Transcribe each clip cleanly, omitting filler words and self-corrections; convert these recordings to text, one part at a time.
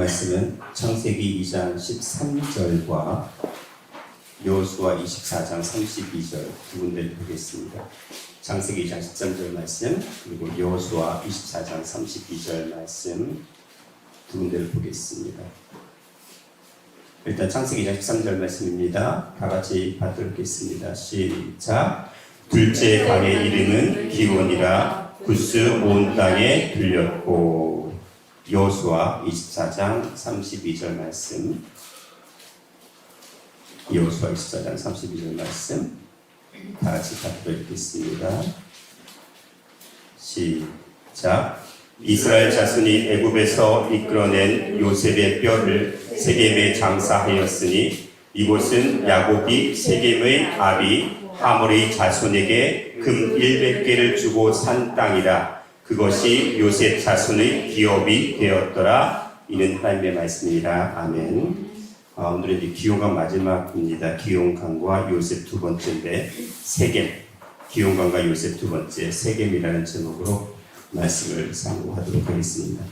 말씀은 창세기 2장 13절과 여호수아 24장 32절 두 군데를 보겠습니다. 창세기 2장 13절 말씀 그리고 여호수아 24장 32절 말씀 두 군데를 보겠습니다. 일단 창세기 2장 13절 말씀입니다. 다 같이 받들겠습니다. 시작. 둘째 강의 이름은 기온이라 구스 온 땅에 들렸고. 여호수아 24장 32절 말씀. 여호수아 24장 32절 말씀 다 같이 받들어 읽겠습니다. 시작. 이스라엘 자손이 애굽에서 이끌어낸 요셉의 뼈를 세겜에 장사하였으니 이곳은 야곱이 세겜의 아비 하몰의 자손에게 금 100개를 주고 산 땅이라. 그것이 요셉 자손의 기업이 되었더라. 이는 하나님의 말씀이라. 아멘. 오늘은 이제 기용강 마지막입니다. 기용강과 요셉 두 번째인데 세겜. 기용강과 요셉 두 번째 세겜이라는 제목으로 말씀을 상고하도록 하겠습니다.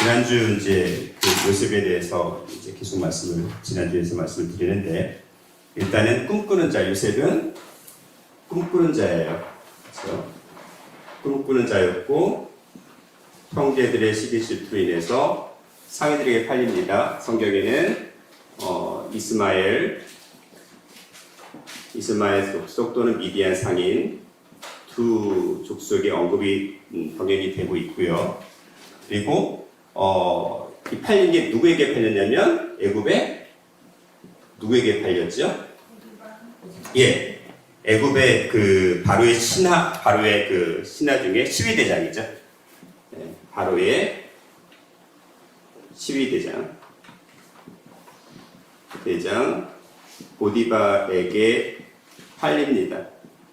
지난주 이제 그 요셉에 대해서 이제 계속 지난주에서 말씀을 드리는데 일단은 꿈꾸는 자, 요셉은 꿈꾸는 자예요. 그렇죠? 꿈꾸는 자였고 형제들의 시기 질투로 인해서 상인들에게 팔립니다. 성경에는 이스마엘 족속 또는 미디안 상인 두 족속의 언급이 병행이 되고 있고요. 그리고 이 팔린 게 누구에게 팔렸냐면 애굽에 누구에게 팔렸죠? 예, 애굽의 그 바로의 그 신하 중에 시위대장이죠. 네, 바로의 시위대장 보디발에게 팔립니다.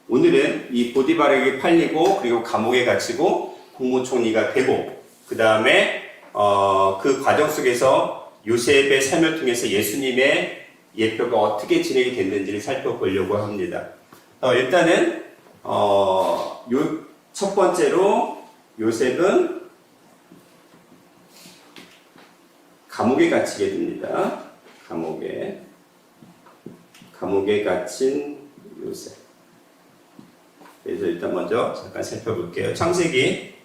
오늘은 이 보디발에게 팔리고 그리고 감옥에 갇히고 국무총리가 되고 그 다음에 그 과정 속에서 요셉의 삶을 통해서 예수님의 예표가 어떻게 진행이 됐는지를 살펴보려고 합니다. 일단은 첫 번째로 요셉은 감옥에 갇히게 됩니다. 감옥에 갇힌 요셉. 그래서 일단 먼저 잠깐 살펴볼게요. 창세기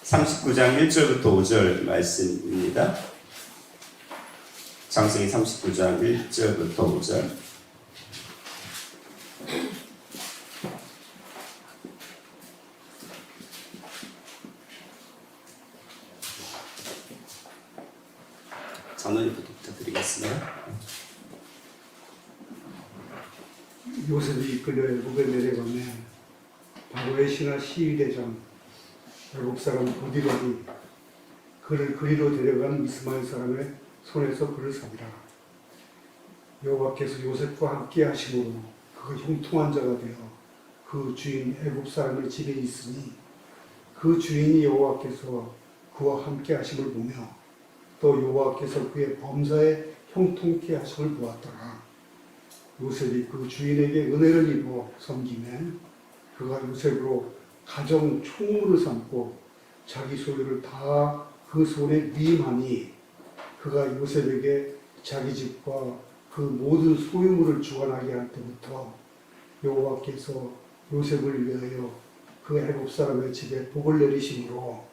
39장 1절부터 5절 말씀입니다. 창세기 39장 1절부터 5절. 장로님부터 부탁드리겠습니다. 요셉이 이끌려 애굽에 내려가매 바로의 신하 시위대장 애굽 사람 보디발이 그를 그리로 데려간 이스마엘 사람의 손에서 그를 사니라. 여호와께서 요셉과 함께 하심으로 그가 형통한 자가 되어 그 주인 애굽 사람의 집에 있으니 그 주인이 여호와께서 그와 함께 하심을 보며 또 여호와께서 그의 범사에 형통케 하심을 보았더라. 요셉이 그 주인에게 은혜를 입어 섬기매 그가 요셉으로 가정 총무를 삼고 자기 소유를 다 그 손에 위임하니 그가 요셉에게 자기 집과 그 모든 소유물을 주관하게 할 때부터 여호와께서 요셉을 위하여 그 애굽 사람의 집에 복을 내리심으로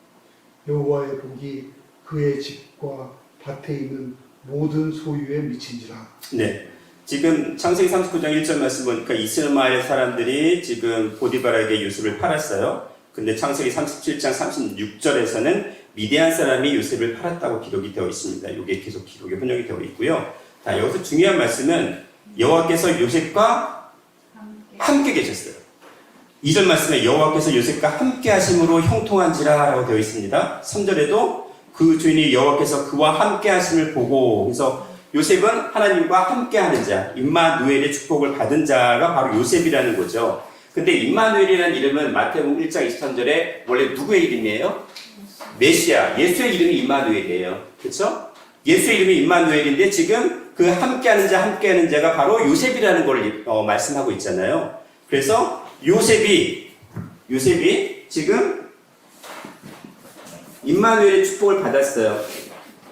여호와의 복이 그의 집과 밭에 있는 모든 소유에 미친지라. 네. 지금 창세기 39장 1절 말씀 보니까 이스마엘 사람들이 지금 보디발에게 요셉을 팔았어요. 근데 창세기 37장 36절에서는 미디안 사람이 요셉을 팔았다고 기록이 되어 있습니다. 이게 계속 기록이 번역이 되어 있고요. 여기서 중요한 말씀은 여호와께서 요셉과 함께 계셨어요. 2절 말씀에 여호와께서 요셉과 함께 하심으로 형통한지라 라고 되어 있습니다. 3절에도 그 주인이 여호와께서 그와 함께 하심을 보고, 그래서 요셉은 하나님과 함께 하는 자, 임마누엘의 축복을 받은 자가 바로 요셉이라는 거죠. 근데 임마누엘이라는 이름은 마태복음 1장 23절에 원래 누구의 이름이에요? 메시아, 예수의 이름이 임마누엘이에요. 그렇죠? 예수의 이름이 임마누엘인데 지금 그 함께하는 자가 바로 요셉이라는 걸 말씀하고 있잖아요. 그래서 요셉이 지금 임마누엘의 축복을 받았어요.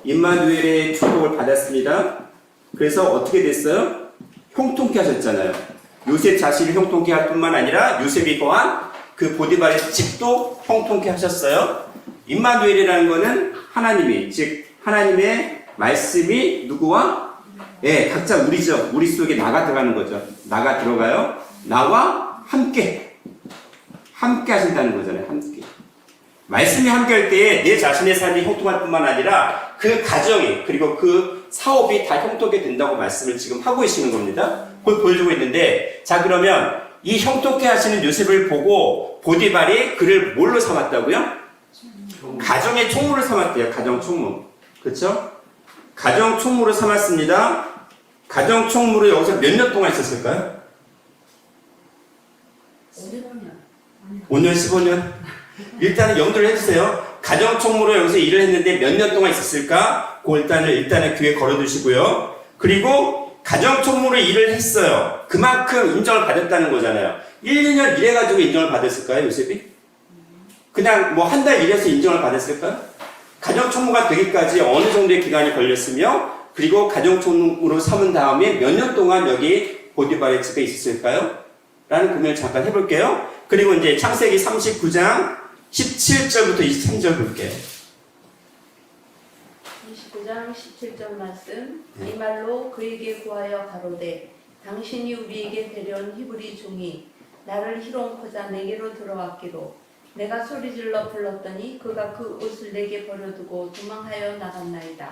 임마누엘의 축복을 받았습니다. 그래서 어떻게 됐어요? 형통케 하셨잖아요. 요셉 자신을 형통케 할 뿐만 아니라 요셉이 거한 그 보디발의 집도 형통케 하셨어요. 임마누엘이라는 거는 하나님이, 즉 하나님의 말씀이 누구와? 예, 각자 우리죠. 우리 속에 나가 들어가는 거죠. 나가 들어가요. 나와 함께 하신다는 거잖아요. 함께. 말씀이 함께 할 때에 내 자신의 삶이 형통할 뿐만 아니라 그 가정이 그리고 그 사업이 다 형통하게 된다고 말씀을 지금 하고 계시는 겁니다. 그걸 보여주고 있는데, 자 그러면 이 형통케 하시는 요셉을 보고 보디발이 그를 뭘로 삼았다고요? 가정의 총무를 삼았대요. 가정 총무. 그렇죠? 가정 총무로 삼았습니다. 가정 총무로 여기서 몇 년 동안 있었을까요? 5년, 15년? 일단은 염두를 해주세요. 가정 총무로 여기서 일을 했는데 몇 년 동안 있었을까? 그 일단은 귀에 걸어두시고요. 그리고 가정 총무로 일을 했어요. 그만큼 인정을 받았다는 거잖아요. 1, 2년 일해가지고 인정을 받았을까요, 요셉이? 그냥 뭐 한 달 일해서 인정을 받았을까요? 가정 총무가 되기까지 어느 정도의 기간이 걸렸으며, 그리고 가정 총무로 삼은 다음에 몇 년 동안 여기 보디발의 집에 있었을까요? 라는 고민을 잠깐 해볼게요. 그리고 이제 창세기 39장 17절부터 23절 볼게요. 29장 17절 말씀. 이 말로 그에게 구하여 가로되 당신이 우리에게 데려온 히브리 종이 나를 희롱코자 내게로 들어왔기로 내가 소리질러 불렀더니 그가 그 옷을 내게 버려두고 도망하여 나갔나이다.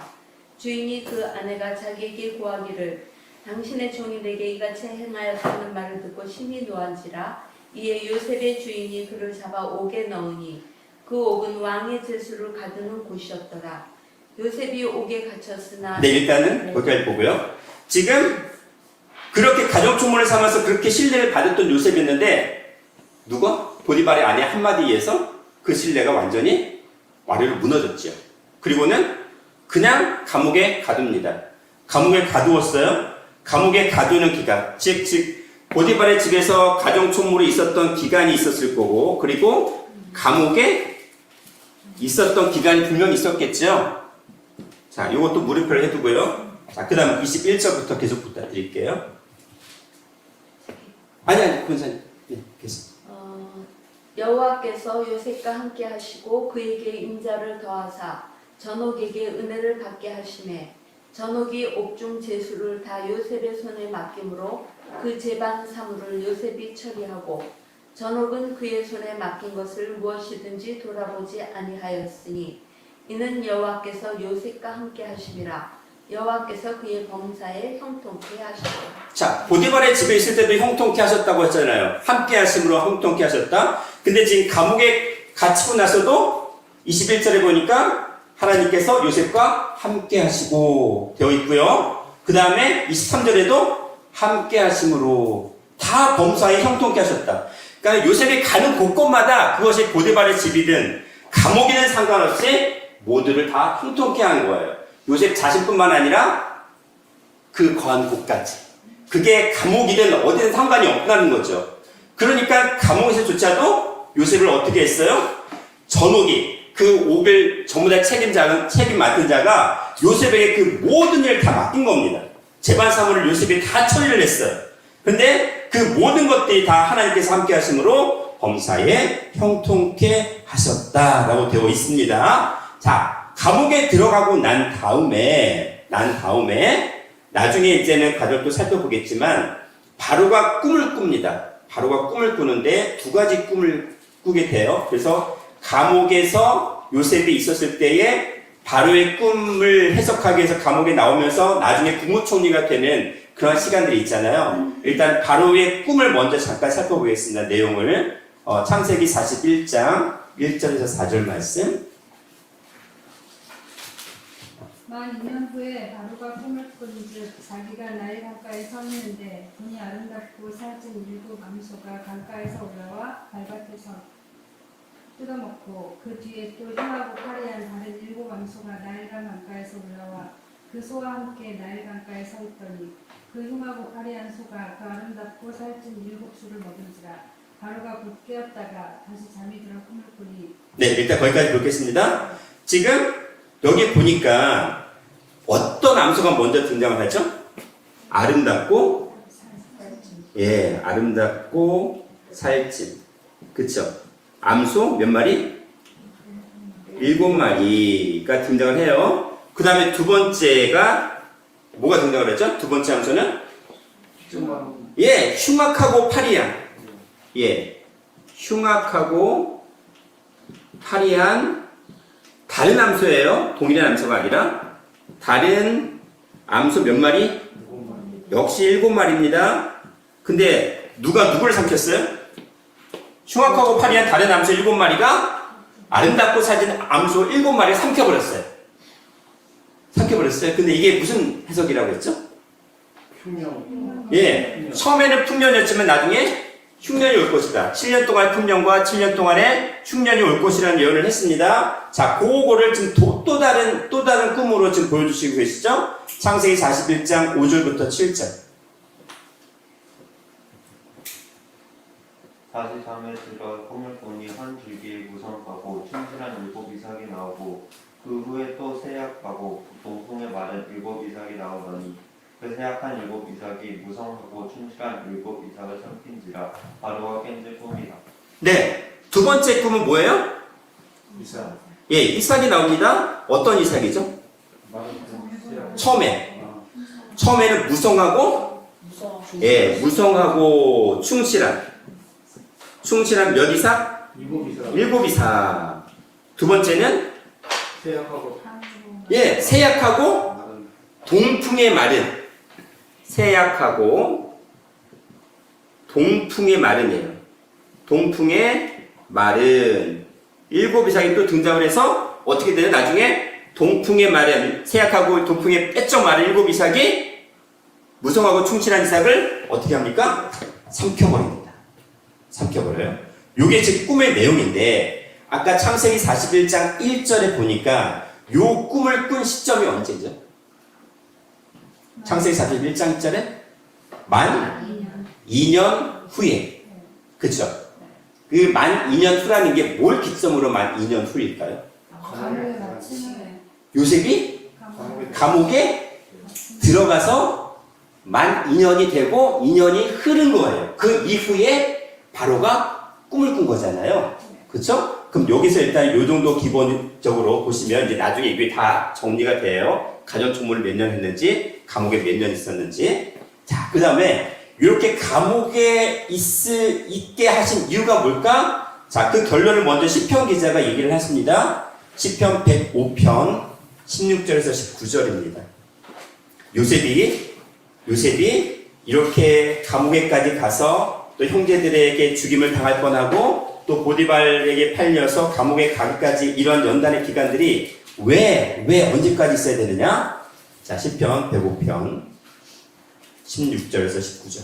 주인이 그 아내가 자기에게 구하기를 당신의 종이 내게 이같이 행하였다는 말을 듣고 심히 노한지라. 이에 요셉의 주인이 그를 잡아 옥에 넣으니 그 옥은 왕의 제수를 가두는 곳이었더라. 요셉이 옥에 갇혔으나 네, 일단은 거기까지 보고요. 지금 그렇게 가정 총무를 삼아서 그렇게 신뢰를 받았던 요셉이었는데 누가? 보디발의 아내 한마디에 의해서 그 신뢰가 완전히 와르르 무너졌죠. 그리고는 그냥 감옥에 가둡니다. 감옥에 가두었어요. 감옥에 가두는 기간, 즉 보디발의 집에서 가정 총무로 있었던 기간이 있었을 거고, 그리고 감옥에 있었던 기간이 분명히 있었겠죠. 자, 이것도 물음표를 해두고요. 자, 그 다음 21절부터 계속 부탁드릴게요. 아니, 권사님. 네, 계속. 여호와께서 요셉과 함께 하시고 그에게 인자를 더하사 전옥에게 은혜를 받게 하시매 전옥이 옥중 제수를 다 요셉의 손에 맡김으로 그 제방 사물을 요셉이 처리하고 전옥은 그의 손에 맡긴 것을 무엇이든지 돌아보지 아니하였으니 이는 여호와께서 요셉과 함께 하심이라. 여호와께서 그의 범사에 형통케 하시고. 자, 보디발의 집에 있을 때도 형통케 하셨다고 했잖아요. 함께 하심으로 형통케 하셨다. 근데 지금 감옥에 갇히고 나서도 21절에 보니까 하나님께서 요셉과 함께 하시고 되어 있고요. 그 다음에 23절에도 함께 하심으로 다 범사에 형통케 하셨다. 그러니까 요셉이 가는 곳곳마다 그것이 보디발의 집이든 감옥이든 상관없이 모두를 다 형통케 하는 거예요. 요셉 자신뿐만 아니라 그 거한 곳까지. 그게 감옥이든 어디든 상관이 없다는 거죠. 그러니까 감옥에서조차도 요셉을 어떻게 했어요? 전옥이 그 옥을 전부 다 책임 맡은 자가 요셉에게 그 모든 일을 다 맡긴 겁니다. 재반 사물을 요셉이 다 처리를 했어요. 근데 그 모든 것들이 다 하나님께서 함께 하심으로 범사에 형통케 하셨다라고 되어 있습니다. 자, 감옥에 들어가고 난 다음에 나중에 이제는 과정도 살펴보겠지만 바로가 꿈을 꿉니다. 바로가 꿈을 꾸는데 두 가지 꿈을 꾸게 돼요. 그래서 감옥에서 요셉이 있었을 때에 바로의 꿈을 해석하기 위해서 감옥에 나오면서 나중에 국무총리가 되는 그런 시간들이 있잖아요. 일단 바로의 꿈을 먼저 잠깐 살펴보겠습니다. 내용을 창세기 41장 1절에서 4절 말씀. 만 2년 후에 바로가 꿈을 꾼즉 자기가 나일 강가에 서 있는데 눈이 아름답고 살찐 일곱 암소가 강가에서 올라와 발밭에서 뜯어먹고 그 뒤에 또 흉하고 파리한 다른 일곱 암소가 나일강 강가에서 올라와 그 소와 함께 나일 강가에 서 있더니 그 흉하고 파리한 소가 그 아름답고 살찐 일곱 수를 먹은지라. 바로가 곧 깨었다가 다시 잠이 들어 꿈을 꾸니. 네, 일단 거기까지 보겠습니다. 지금 여기 보니까 어떤 암소가 먼저 등장을 하죠? 아름답고, 예, 아름답고 살찐. 그쵸? 암소 몇 마리? 7마리가 등장을 해요. 그 다음에 두 번째가 뭐가 등장을 했죠? 두 번째 암소는? 예, 흉악하고 파리한. 예, 흉악하고 파리한 다른 암소예요. 동일한 암소가 아니라 다른 암소 몇 마리? 역시 7마리입니다. 근데 누가 누구를 삼켰어요? 흉악하고 파리한 다른 암소 7마리가 아름답고 살찐 암소 7마리를 삼켜버렸어요. 삼켜버렸어요. 근데 이게 무슨 해석이라고 했죠? 흉년. 예, 처음에는 풍년이었지만 나중에 흉년이 올 것이다. 7년 동안 풍년과 7년 동안에 흉년이 올 것이라는 예언을 했습니다. 자, 그거를 지금 또 다른 꿈으로 지금 보여주시고 계시죠? 창세기 41장 5절부터 7절. 다시 잠에 들어 꿈을 보니 한 줄기에 무성하고 충실한 7 이삭이 나오고 그 후에 또 세약하고 동풍에 마른 7 이삭이 나오더니 그 세약한 7 이삭이 무성하고 충실한 7 이삭을 삼킨지라 바로가 깬 꿈이다. 네, 두 번째 꿈은 뭐예요? 이삭. 예, 이삭이 나옵니다. 어떤 이삭이죠? 처음에는 무성하고, 예, 무성하고 충실한 몇 이삭? 7 이삭. 두 번째는 세약하고 예, 세약하고 동풍에 마른. 세약하고 동풍에 마른이에요. 동풍에 마른 7 이삭이 또 등장을 해서 어떻게 되냐? 나중에 동풍에 마른 세약하고 동풍에 빼쩍 마른 7 이삭이 무성하고 충실한 이삭을 어떻게 합니까? 삼켜버립니다. 삼켜버려요. 요게 지금 꿈의 내용인데 아까 창세기 41장 1절에 보니까 요 꿈을 꾼 시점이 언제죠? 창세기 41장 1절에 만 2년 후에. 그쵸? 그 만 2년 후라는 게 뭘 기점으로 만 2년 후일까요? 감옥에 갇히는 요셉이 감옥에 들어가서 만 2년이 되고 2년이 흐른 거예요. 그 이후에 바로가 꿈을 꾼 거잖아요. 그쵸? 그럼 여기서 일단 요 정도 기본적으로 보시면 이제 나중에 이게 다 정리가 돼요. 가정총무를 몇 년 했는지, 감옥에 몇 년 있었는지. 자, 그 다음에 이렇게 감옥에 있게 하신 이유가 뭘까? 자, 그 결론을 먼저 시편 기자가 얘기를 했습니다. 시편 105편 16절에서 19절입니다. 요셉이 이렇게 감옥에까지 가서 또 형제들에게 죽임을 당할 뻔하고 또 보디발에게 팔려서 감옥에 가기까지 이런 연단의 기간들이 왜 언제까지 있어야 되느냐? 자, 시편 105편 16절에서 19절.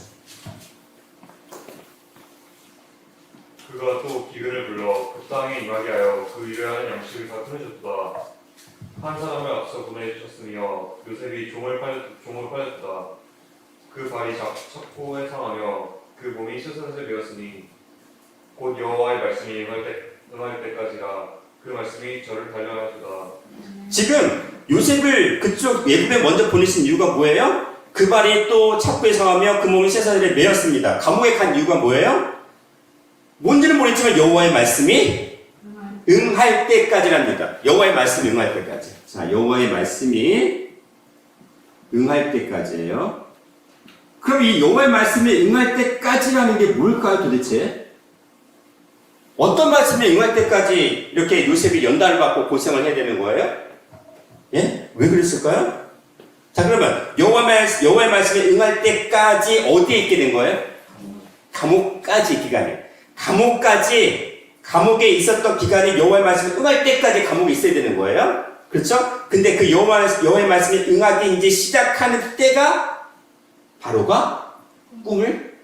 그가 또 기근을 불러 그 땅에 임하게 하여 그 일을 하는 양식을 다 끊으셨다. 한 사람을 앞서 보내주셨으며 요셉이 종을 팔렸다. 그 발이 찼고 해상하며 그 몸이 쇠사슬 되었으니 곧 여호와의 말씀이 응할 때까지라. 그 말씀이 저를 단련하시다. 지금 요셉을 그쪽 예굽에 먼저 보내신 이유가 뭐예요? 그 발이 또 찼고 해상하며 그 몸이 쇠사슬에 매였습니다. 감옥에 간 이유가 뭐예요? 뭔지는 모르겠지만 여호와의 말씀이 응할 때까지랍니다. 여호와의 말씀이 응할 때까지. 자, 여호와의 말씀이 응할 때까지예요. 그럼 이 여호와의 말씀이 응할 때까지라는 게 뭘까요, 도대체? 어떤 말씀이 응할 때까지 이렇게 요셉이 연단을 받고 고생을 해야 되는 거예요? 예? 왜 그랬을까요? 자, 그러면 여호와의 말씀이 응할 때까지 어디에 있게 된 거예요? 감옥까지 기간에. 감옥에 있었던 기간이 여호와의 말씀이 응할 때까지 감옥에 있어야 되는 거예요. 그렇죠? 근데 그 여호와의 말씀이 응하기 이제 시작하는 때가 바로가 꿈을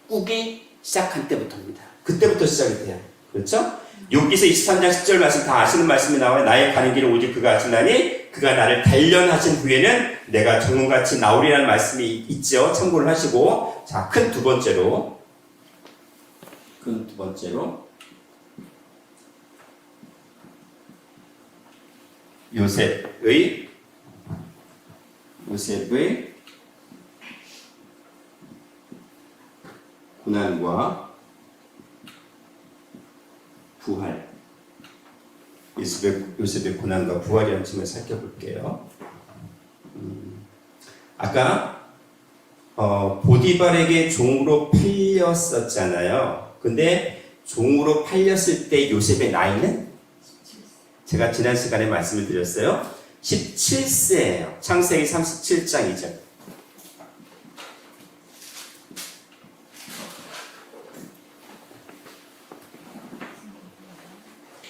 꾸기 시작한 때부터입니다. 그때부터 시작이 돼요. 그렇죠? 여기서 23장 10절 말씀 다 아시는 말씀이 나와요. 나의 가는 길을 오직 그가 아시나니 그가 나를 단련하신 후에는 내가 정금같이 나오리라는 말씀이 있죠. 참고를 하시고. 자, 큰 두 번째로 요셉의 고난과 부활. 요셉의 고난과 부활이라는 점을 살펴볼게요. 아까 보디발에게 종으로 팔렸었잖아요. 근데 종으로 팔렸을 때 요셉의 나이는 제가 지난 시간에 말씀을 드렸어요. 17세예요. 창세기 37장이죠.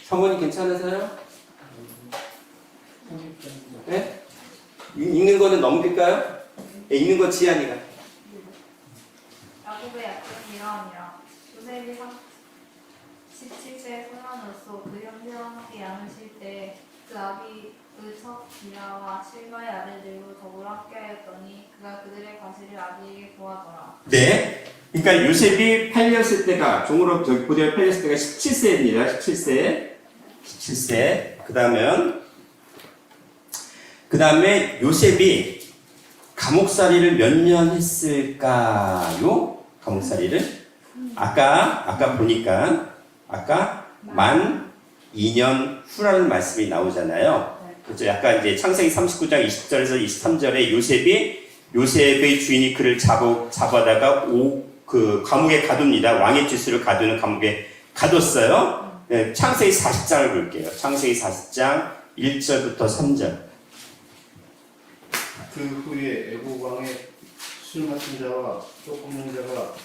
성원이 괜찮으세요? 네? 읽는 거는 넘길까요? 네, 읽는 거 지안이가. 야곱의 약속은 이러하니라. 요셉이 17세에 소년으로서 그 형제와 함께 양을 칠 때 그 아비 그 첫 비라와 실바의 아들들로 더불어 함께하였더니 그가 그들의 과실을 아비에게 고하더라. 네. 그러니까 요셉이 팔렸을 때가 종으로 보디발 팔렸을 때가 17세입니다. 17세. 그다음에 요셉이 감옥살이를 몇 년 했을까요? 감옥살이를 아까 보니까 만 2년 후라는 말씀이 나오잖아요. 그렇죠? 약간 이제 창세기 39장 20절에서 23절에 요셉의 주인이 그를 잡아다가 그 감옥에 가둡니다. 왕의 죄수를 가두는 감옥에 가뒀어요. 네, 창세기 40장을 볼게요. 창세기 40장 1절부터 3절. 그 후에 애국 왕의 술 맡은 자와 떡 굽는 자가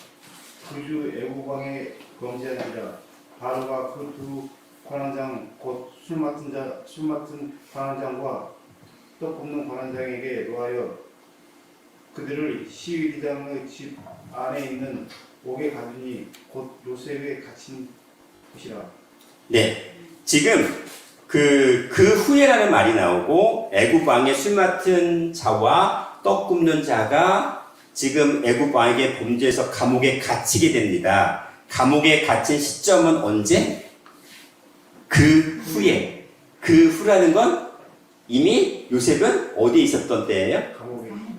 그주 애국 왕의 범죄하니라. 바로가 그 두 관원장 곧 술 맡은 관원장과 떡 굽는 관원장에게 노하여 그들을 시위리당의 집 안에 있는 옥에 가두니 곧 요셉에 갇힌 곳이라. 네, 지금 그 후에라는 말이 나오고 애굽 왕의 술 맡은 자와 떡 굽는 자가 지금 애굽 왕에게 범죄해서 감옥에 갇히게 됩니다. 감옥에 갇힌 시점은 언제? 그 후에. 그 후라는 건 이미 요셉은 어디에 있었던 때예요?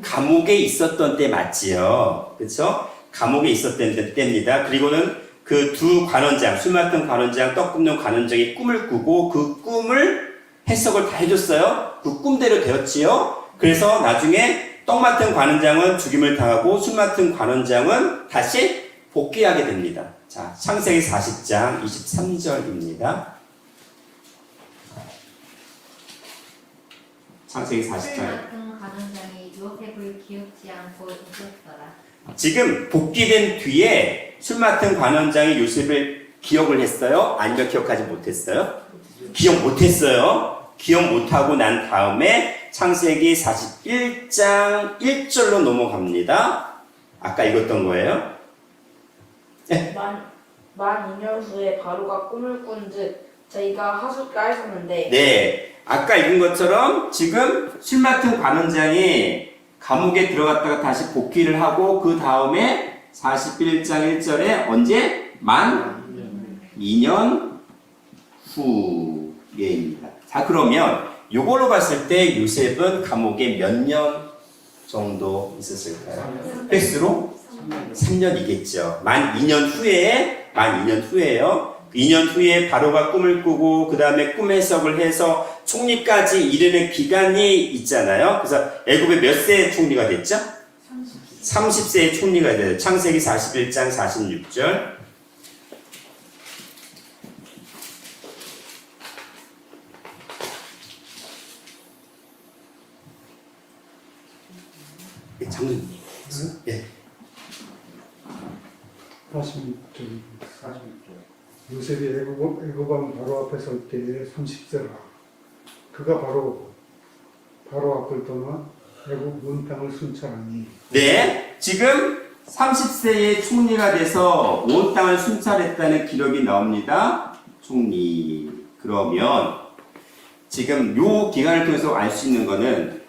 감옥에 있었던 때 맞지요. 그렇죠? 감옥에 있었던 때입니다. 그리고는 그 두 관원장, 술 맡은 관원장, 떡 굽는 관원장이 꿈을 꾸고 그 꿈을 해석을 다 해줬어요. 그 꿈대로 되었지요. 그래서 나중에 떡 맡은 관원장은 죽임을 당하고 술 맡은 관원장은 다시 복귀하게 됩니다. 자, 창세기 40장 23절입니다. 창세기 40장. 같은 가정장이 요셉을 기억지 않고 있었더라. 지금 복귀된 뒤에 술 맡은 관원장이 요셉을 기억을 했어요? 아니면 기억하지 못했어요? 기억 못했어요. 기억 못하고 난 다음에 창세기 41장 1절로 넘어갑니다. 아까 읽었던 거예요. 네. 만 2년 후에 바로가 꿈을 꾼즉 저희가 하숫가에 섰는데 네. 아까 읽은 것처럼 지금 술 맡은 관원장이 감옥에 들어갔다가 다시 복귀를 하고 그 다음에 41장 1절에 언제? 만 2년 후에입니다. 자, 그러면 이걸로 봤을 때 요셉은 감옥에 몇 년 정도 있었을까요? 횟수로 3년이겠죠. 만 2년 후에요. 2년 후에 바로가 꿈을 꾸고 그 다음에 꿈 해석을 해서 총리까지 이르는 기간이 있잖아요. 그래서 애굽의 몇 세의 총리가 됐죠? 30세의 총리가 돼요. 창세기 41장 46절. 장로님. 예. 46절. 요셉이 애굽 왕 바로 앞에 설 때에 30세라. 그가 바로 앞을 떠나 애굽 온 땅을 순찰하니. 네, 지금 30세의 총리가 돼서 온 땅을 순찰했다는 기록이 나옵니다. 총리. 그러면 지금 요 기간을 통해서 알 수 있는 거는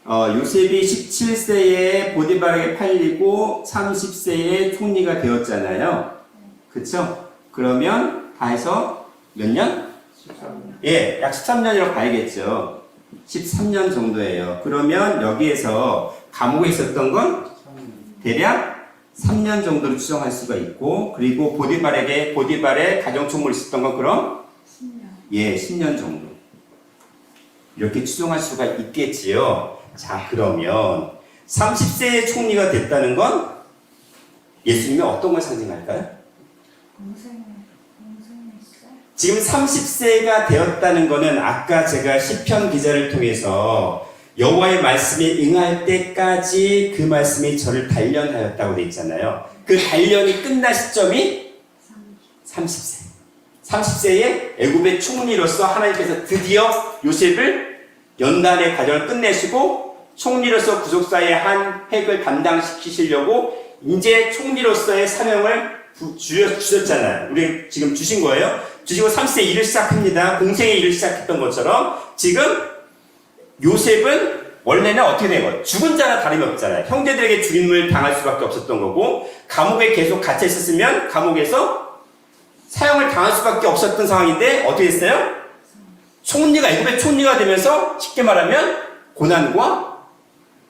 요셉이 17세에 보디발에게 팔리고 30세에 총리가 되었잖아요. 그쵸? 그러면 다 해서 몇 년? 13년. 예, 약 13년이라고 봐야겠죠. 13년 정도예요. 그러면 여기에서 감옥에 있었던 건 대략 3년 정도로 추정할 수가 있고, 그리고 보디발의 가정총무를 있었던 건 그럼 10년. 예, 10년 정도. 이렇게 추정할 수가 있겠지요. 자, 그러면 30세의 총리가 됐다는 건 예수님이 어떤 걸 상징할까요? 공생의 시작. 지금 30세가 되었다는 것은 아까 제가 시편 기자를 통해서 여호와의 말씀에 응할 때까지 그 말씀이 저를 단련하였다고 돼 있잖아요. 그 단련이 끝난 시점이 30세. 30세의 애굽의 총리로서 하나님께서 드디어 요셉을 연단의 과정을 끝내시고 총리로서 구속사의 한 획을 담당시키시려고 이제 총리로서의 사명을 주셨잖아요. 우리 지금 주신 거예요. 주시고 30세 일을 시작합니다. 공생의 일을 시작했던 것처럼 지금 요셉은 원래는 어떻게 된 거예요? 죽은 자나 다름이 없잖아요. 형제들에게 죽임을 당할 수밖에 없었던 거고, 감옥에 계속 갇혀 있었으면 감옥에서 사형을 당할 수밖에 없었던 상황인데 어떻게 됐어요? 총리가 애굽의 총리가 되면서 쉽게 말하면 고난과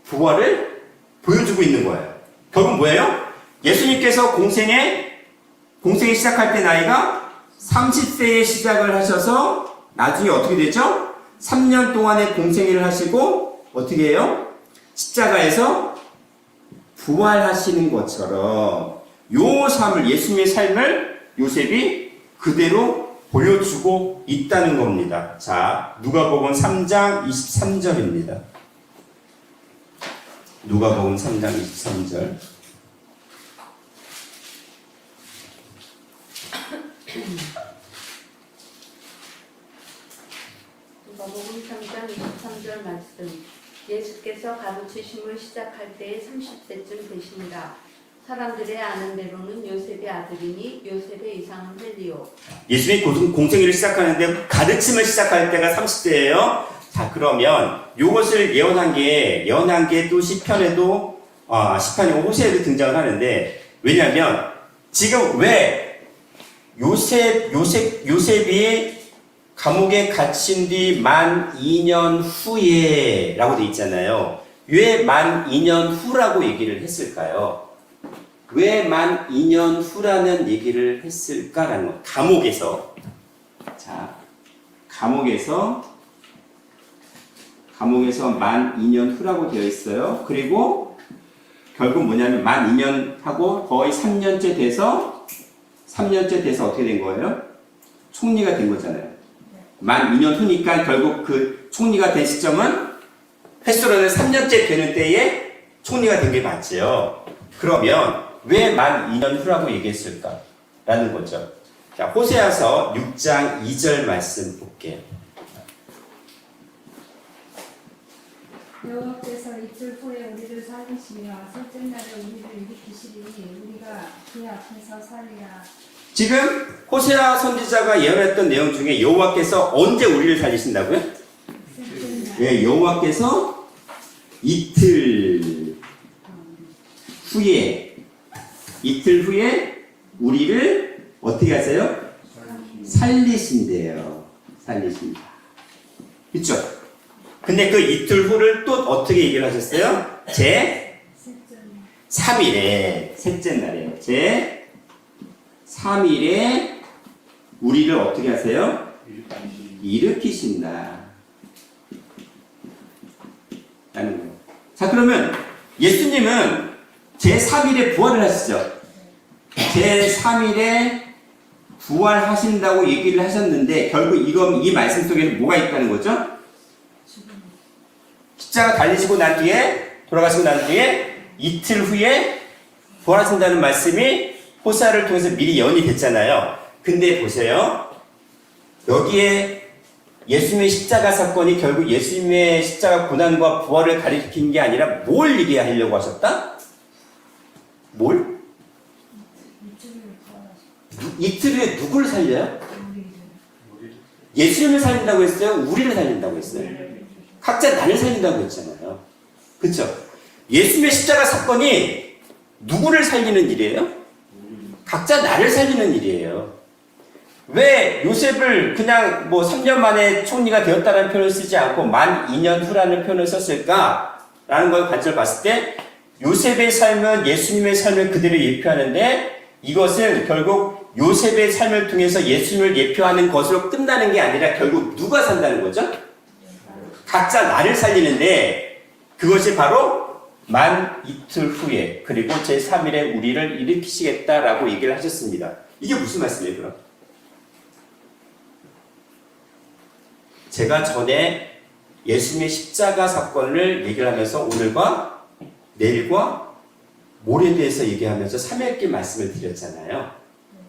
부활을 보여주고 있는 거예요. 결국 뭐예요? 예수님께서 공생에 시작할 때 나이가 30세에 시작을 하셔서 나중에 어떻게 되죠? 3년 동안의 공생애를 하시고 어떻게 해요? 십자가에서 부활하시는 것처럼 요 삶을, 예수님의 삶을 요셉이 그대로 보여주고 있다는 겁니다. 자, 누가복음 3장 23절입니다. 누가복음 3장 23절. 누가복음 3장 23절 말씀. 예수께서 가르치심을 시작할 때에 30세쯤 되십니다. 사람들의 아는 대로는 요셉의 아들이니 요셉의 이상은 헬리오. 예수님이 공생애를 시작하는데 가르침을 시작할 때가 30세예요. 자, 그러면 이것을 예언한 게 또 시편에도 시편이고 호세에도 등장을 하는데, 왜냐하면 지금 왜 요셉이 감옥에 갇힌 뒤 만 2년 후에 라고 돼 있잖아요. 왜 만 2년 후라고 얘기를 했을까요? 왜 만 2년 후라는 얘기를 했을까라는 거. 감옥에서 만 2년 후라고 되어 있어요. 그리고 결국 뭐냐면 만 2년 하고 거의 3년째 돼서 어떻게 된 거예요? 총리가 된 거잖아요. 만 2년 후니까 결국 그 총리가 된 시점은 횟수로는 3년째 되는 때에 총리가 된 게 맞지요. 그러면 왜 만 2년 후라고 얘기했을까? 라는 거죠. 자, 호세아서 6장 2절 말씀 볼게요. 여호와께서 이틀 후에 우리를 살리시며 셋째 날에 우리를 일으키시리니 우리가 그 앞에서 살리라. 지금 호세아 선지자가 예언했던 내용 중에 여호와께서 언제 우리를 살리신다고요? 셋째 날. 네, 여호와께서 이틀 후에 우리를 어떻게 하세요? 살리신대요. 살리신다. 그렇죠? 근데 그 이틀 후를 또 어떻게 얘기를 하셨어요? 제 3일에, 셋째 날에, 제 3일에 우리를 어떻게 하세요? 일으키신다. 라는 거예요. 자, 그러면 예수님은 제 3일에 부활을 하시죠. 제 3일에 부활하신다고 얘기를 하셨는데 결국 이 말씀 속에는 뭐가 있다는 거죠? 십자가 달리시고 난 뒤에, 돌아가시고 난 뒤에 이틀 후에 부활하신다는 말씀이 호세아를 통해서 미리 예언이 됐잖아요. 근데 보세요. 여기에 예수님의 십자가 사건이 결국 예수님의 십자가 고난과 부활을 가리킨 게 아니라 뭘 얘기하려고 하셨다? 뭘? 이틀 후에 누구를 살려요? 예수님을 살린다고 했어요? 우리를 살린다고 했어요? 각자 나를 살린다고 했잖아요. 그렇죠? 예수님의 십자가 사건이 누구를 살리는 일이에요? 각자 나를 살리는 일이에요. 왜 요셉을 그냥 뭐 3년 만에 총리가 되었다는 표현을 쓰지 않고 만 2년 후라는 표현을 썼을까라는 걸 관점을 봤을 때 요셉의 삶은 예수님의 삶을 그대로 예표하는데 이것은 결국 요셉의 삶을 통해서 예수님을 예표하는 것으로 끝나는 게 아니라 결국 누가 산다는 거죠? 각자 나를 살리는데 그것이 바로 만 이틀 후에 그리고 제3일에 우리를 일으키시겠다라고 얘기를 하셨습니다. 이게 무슨 말씀이에요, 그럼? 제가 전에 예수님의 십자가 사건을 얘기를 하면서 오늘과 내일과 모레에 대해서 얘기하면서 3일길 말씀을 드렸잖아요.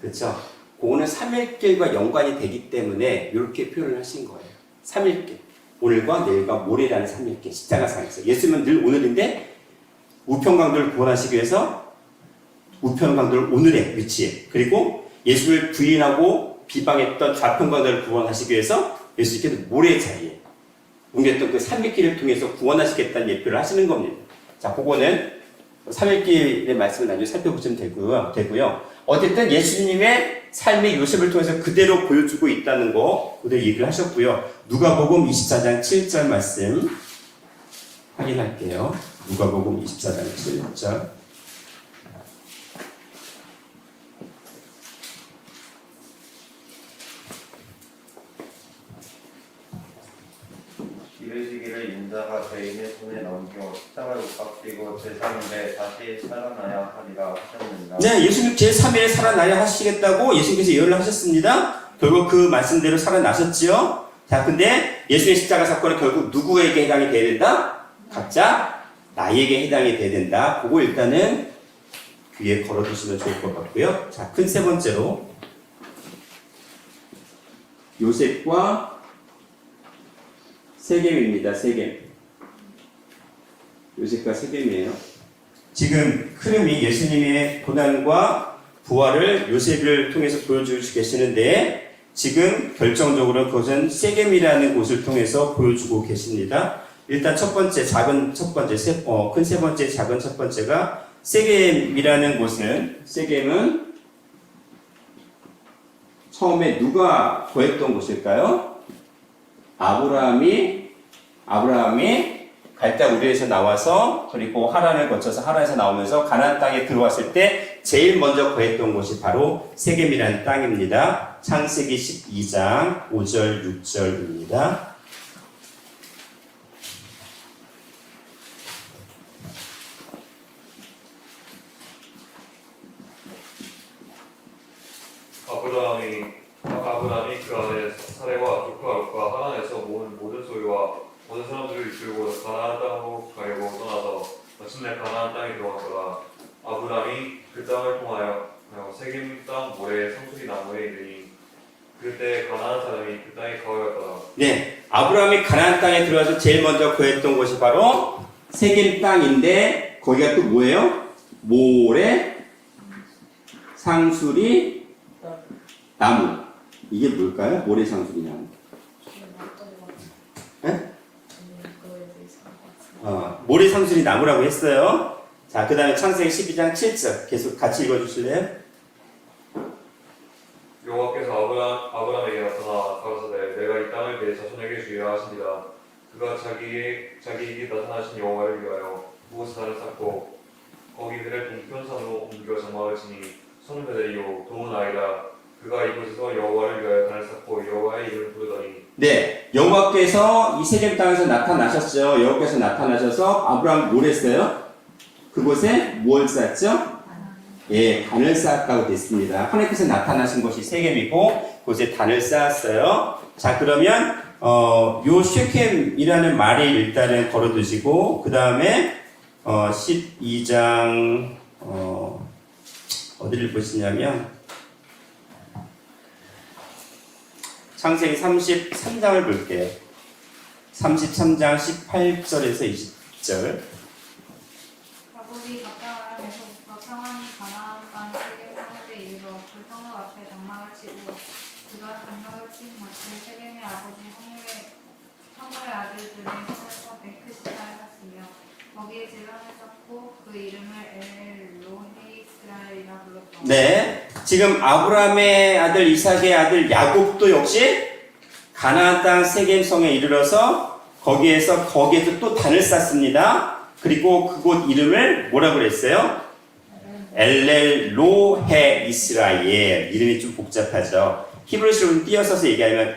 그렇죠? 그거는 3일길과 연관이 되기 때문에 이렇게 표현을 하신 거예요. 3일길. 오늘과 내일과 모레라는 3일길. 십자가상에서. 예수님은 늘 오늘인데 우편강도를 구원하시기 위해서 우편강도를 오늘의 위치에 그리고 예수를 부인하고 비방했던 좌편강도를 구원하시기 위해서 예수님께서 모레의 자리에 옮겼던 그 3일길을 통해서 구원하시겠다는 예표를 하시는 겁니다. 자, 그거는 3일길의 말씀을 나중에 살펴보시면 되고요. 어쨌든 예수님의 삶의 요셉을 통해서 그대로 보여주고 있다는 거 그대로 얘기를 하셨고요. 누가복음 24장 7절 말씀 확인할게요. 누가복음 24장 7절. 이르시기를 인자가 죄인의 손에 넘겨 십자가에 못 박히고 제3일에 다시 살아나야 하리라 하셨느니라. 네, 예수님 제3일에 살아나야 하시겠다고 예수님께서 예언을 하셨습니다. 결국 그 말씀대로 살아나셨지요. 자, 근데 예수의 십자가 사건은 결국 누구에게 해당이 돼야 된다? 각자 나에게 해당이 돼야 된다. 그거 일단은 귀에 걸어두시면 좋을 것 같고요. 자, 큰 세 번째로 요셉과 세겜입니다. 세겜. 요셉과 세겜이에요. 지금 흐름이 예수님의 고난과 부활을 요셉을 통해서 보여주고 계시는데 지금 결정적으로 그것은 세겜이라는 곳을 통해서 보여주고 계십니다. 일단 첫 번째, 큰 세 번째, 작은 첫 번째가 세겜이라는 곳은 세겜은 처음에 누가 구했던 곳일까요? 아브라함이 갈대 우르에서 나와서 그리고 하란을 거쳐서 하란에서 나오면서 가나안 땅에 들어왔을 때 제일 먼저 구했던 곳이 바로 세겜이라는 땅입니다. 창세기 12장 5절 6절입니다. 아브라함이 그 아내 사레와 조카 롯과 하란에서 모은 모든 소유와 모든 사람들을 이끌고 가나안 땅으로 가려고 떠나서 마침내 가나안 땅에 들어갔더라. 아브라함이 그 땅을 통하여 세겜 땅 모래 상수리 나무에 이르니 그때 가나안 사람이 그 땅에 거하였더라. 네, 아브라함이 가나안 땅에 들어와서 제일 먼저 구했던 곳이 바로 세겜 땅인데 거기가 또 뭐예요? 모래 상수리 나무. 이게 뭘까요? 모래상수리 나무. 네? 모래상수리 나무라고 했어요. 자, 그 다음에 창세기 12장 7절 계속 같이 읽어주실래요? 여호와께서 아브라함에게 나타나 가로사대 내가 이 땅을 내 자손에게 주리라 하시니라. 그가 자기에게 나타나신 여호와를 위하여 그곳에 단을 쌓고 거기 그를 동편산으로 옮겨 장막을 치니 손을 베들이요 도문 아이라. 그가 이곳에서 여호와를 위하여 단을 쌓고 여호와의 이름을 부르더니 네, 여호와께서 이 세겜 땅에서 나타나셨죠. 여호와께서 나타나셔서 아브라함 뭘 했어요? 그곳에 뭘 쌓았죠? 예, 단을 쌓았다고 됐습니다. 하나님께서 나타나신 것이 세겜이고 그곳에 단을 쌓았어요. 자, 그러면 요 쉐켐이라는 말이 일단은 걸어두시고 그 다음에 12장 어디를 보시냐면 창세기 33장을 볼게요. 33장 18절에서 20절. 야곱이 가까안에서부터 평안히 가나안 땅 세겜 사무에 이르러 그 성읍 앞에 장막을 치고 그가 장막을 친 마침 세겜의 아버지 하물의 아들들이 성에서 베크시다를 샀으며 거기에 제단을 쌓고 그 이름을 엘로헤이스라엘이라 불렀다. 네. 지금 아브라함의 아들 이삭의 아들 야곱도 역시 가나안 땅 세겜성에 이르러서 거기에서 또 단을 쌓습니다. 그리고 그곳 이름을 뭐라고 그랬어요? 엘렐로헤 이스라엘. 이름이 좀 복잡하죠. 히브리식으로 띄어서서 얘기하면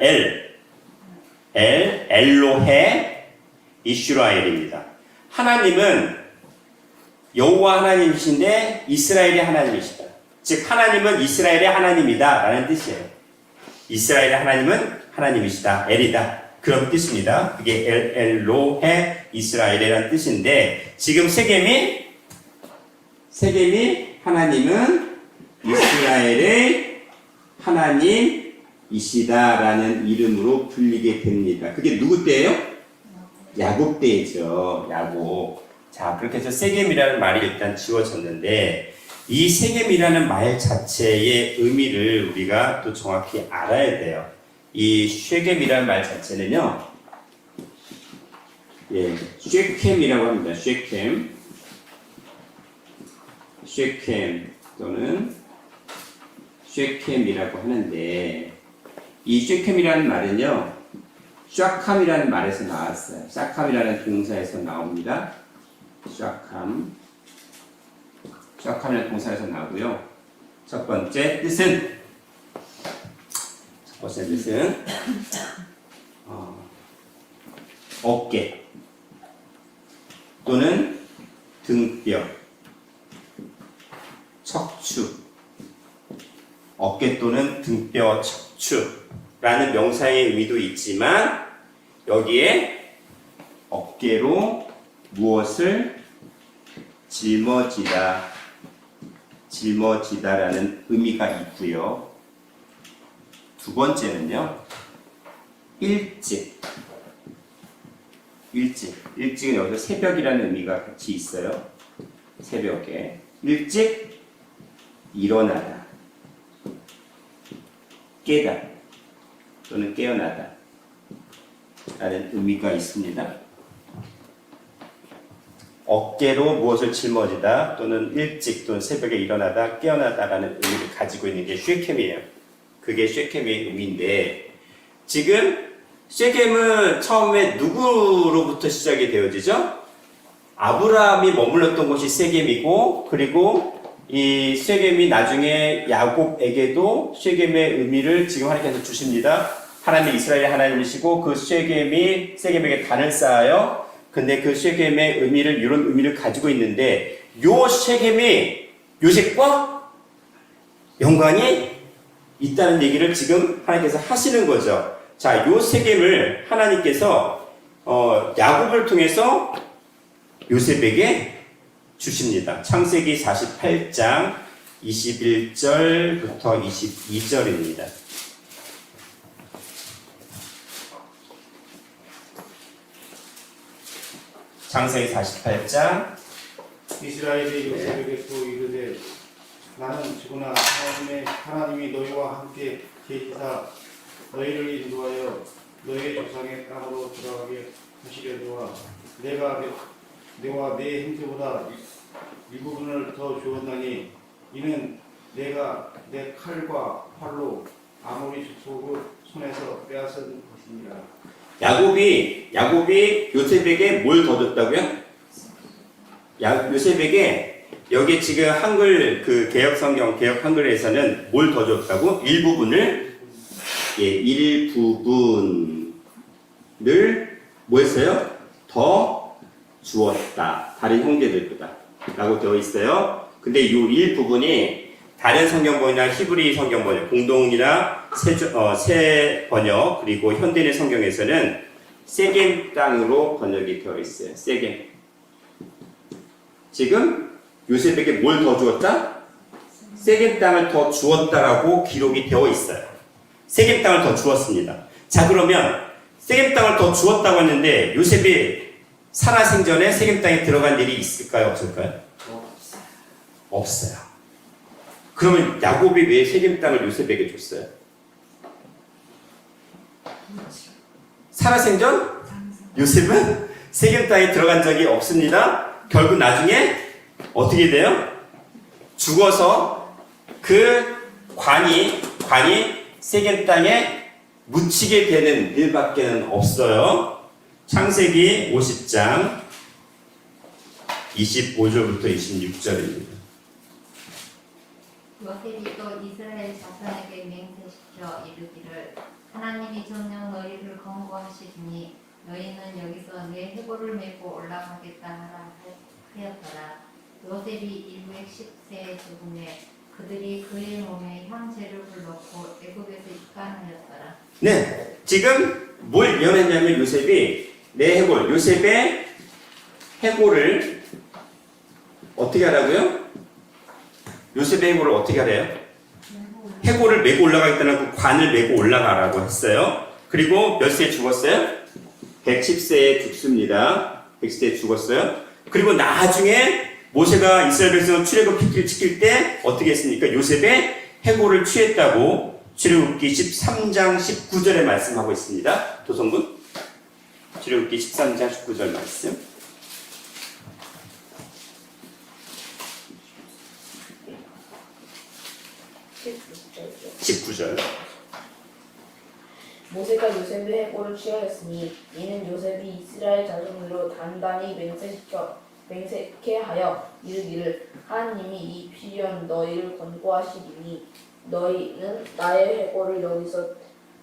엘로헤 이스라엘입니다. 하나님은 여호와 하나님이신데 이스라엘의 하나님이시다. 즉 하나님은 이스라엘의 하나님이다 라는 뜻이에요. 이스라엘의 하나님은 하나님이시다. 엘이다. 그런 뜻입니다. 그게 엘로헤 이스라엘이라는 뜻인데 지금 세겜이 하나님은 이스라엘의 하나님이시다라는 이름으로 불리게 됩니다. 그게 누구 때예요? 야곱 때죠. 야곱. 자, 그렇게 해서 세겜이라는 말이 일단 지워졌는데 이 세겜이라는 말 자체의 의미를 우리가 또 정확히 알아야 돼요. 이 쉐겜이라는 말 자체는요, 쉐켐이라고 합니다. 쉐켐 또는 쉐켐이라고 하는데 이 쉐켐이라는 말은요, 샤캄이라는 말에서 나왔어요. 샤캄이라는 동사에서 나옵니다. 샤캄이라는 동사에서 나오고요. 첫 번째 뜻은 어깨 또는 등뼈, 척추, 어깨 또는 등뼈, 척추라는 명사의 의미도 있지만 여기에 어깨로 무엇을 짊어지다라는 의미가 있고요. 두 번째는요, 일찍은 여기서 새벽이라는 의미가 같이 있어요. 새벽에 일찍 일어나다, 깨다 또는 깨어나다 라는 의미가 있습니다. 어깨로 무엇을 짊어지다 또는 일찍 또는 새벽에 일어나다 깨어나다라는 의미를 가지고 있는 게 쉐켐이에요. 그게 쉐켐의 의미인데 지금 쉐켐은 처음에 누구로부터 시작이 되어지죠? 아브라함이 머물렀던 곳이 세겜이고 그리고 이 쉐겜이 나중에 야곱에게도 쉐겜의 의미를 지금 하나님께서 주십니다. 하나님이 이스라엘의 하나님이시고 그 쉐겜이 세겜에게 단을 쌓아요. 근데 그 쉐겜의 의미를 이런 의미를 가지고 있는데 요 쉐겜이 요셉과 연관이 있다는 얘기를 지금 하나님께서 하시는 거죠. 자, 요 세겜을 하나님께서 야곱을 통해서 요셉에게 주십니다. 창세기 48장 21절부터 22절입니다. 창세기 48장 이스라엘이 요셉에게 또 이르되 나는 죽으나 하나님이 너희와 함께 계시사 너희를 인도하여 너희의 조상의 땅으로 들어가게 하시려니와 내가 내 형제보다 일부분을 더 주었나니 이는 내가 내 칼과 활로 아모리 족속을 손에서 빼앗은 것이니라. 야곱이 요셉에게 뭘 더 줬다고요? 요셉에게 여기 지금 한글 그 개혁 한글에서는 뭘 더 줬다고? 일부분을 뭐 했어요? 더 주었다. 다른 형제들보다 라고 되어 있어요. 근데 이 일부분이 다른 성경번역이나 히브리 성경번역, 공동이나 새 번역, 그리고 현대인의 성경에서는 세겜 땅으로 번역이 되어 있어요. 세겜. 지금 요셉에게 뭘 더 주었다? 세겜 땅을 더 주었다라고 기록이 되어 있어요. 세겜 땅을 더 주었습니다. 자, 그러면 세겜 땅을 더 주었다고 했는데 요셉이 살아생전에 세겜 땅에 들어간 일이 있을까요? 없을까요? 없어요. 그러면 야곱이 왜 세겜 땅을 요셉에게 줬어요? 살아생전 요셉은 세겜 땅에 들어간 적이 없습니다. 결국 나중에 어떻게 돼요? 죽어서 그 관이 세겜 땅에 묻히게 되는 일밖에는 없어요. 창세기 50장 25절부터 26절입니다. 요셉이 또 이스라엘 자손에게 맹세시켜 이르기를 하나님이 전혀 너희를 권고하시니 너희는 여기서 내 해골을 메고 올라가겠다 하라 하였더라. 요셉이 210세에 죽음에 그들이 그의 몸에 향제를 넣고 애굽에서 입간하였더라. 네, 지금 뭘 예언했냐면 요셉이 내 해골, 요셉의 해골을 어떻게 하라고요? 요셉의 해골을 어떻게 하래요? 해골을 메고 올라가겠다는 그 관을 메고 올라가라고 했어요. 그리고 몇 세에 죽었어요? 110세에 죽습니다. 110세에 죽었어요. 그리고 나중에 모세가 이스라엘 백성 출애굽 핏기를 지킬 때 어떻게 했습니까? 요셉의 해골을 취했다고 출애굽기 13장 19절에 말씀하고 있습니다. 도성군 출애굽기 13장 19절 말씀. 19절. 모세가 요셉의 해골을 취하였으니 이는 요셉이 이스라엘 자손으로 단단히 맹세케 하여 이르기를 하나님이 이 필연 너희를 권고하시리니 너희는 나의 해골을 여기서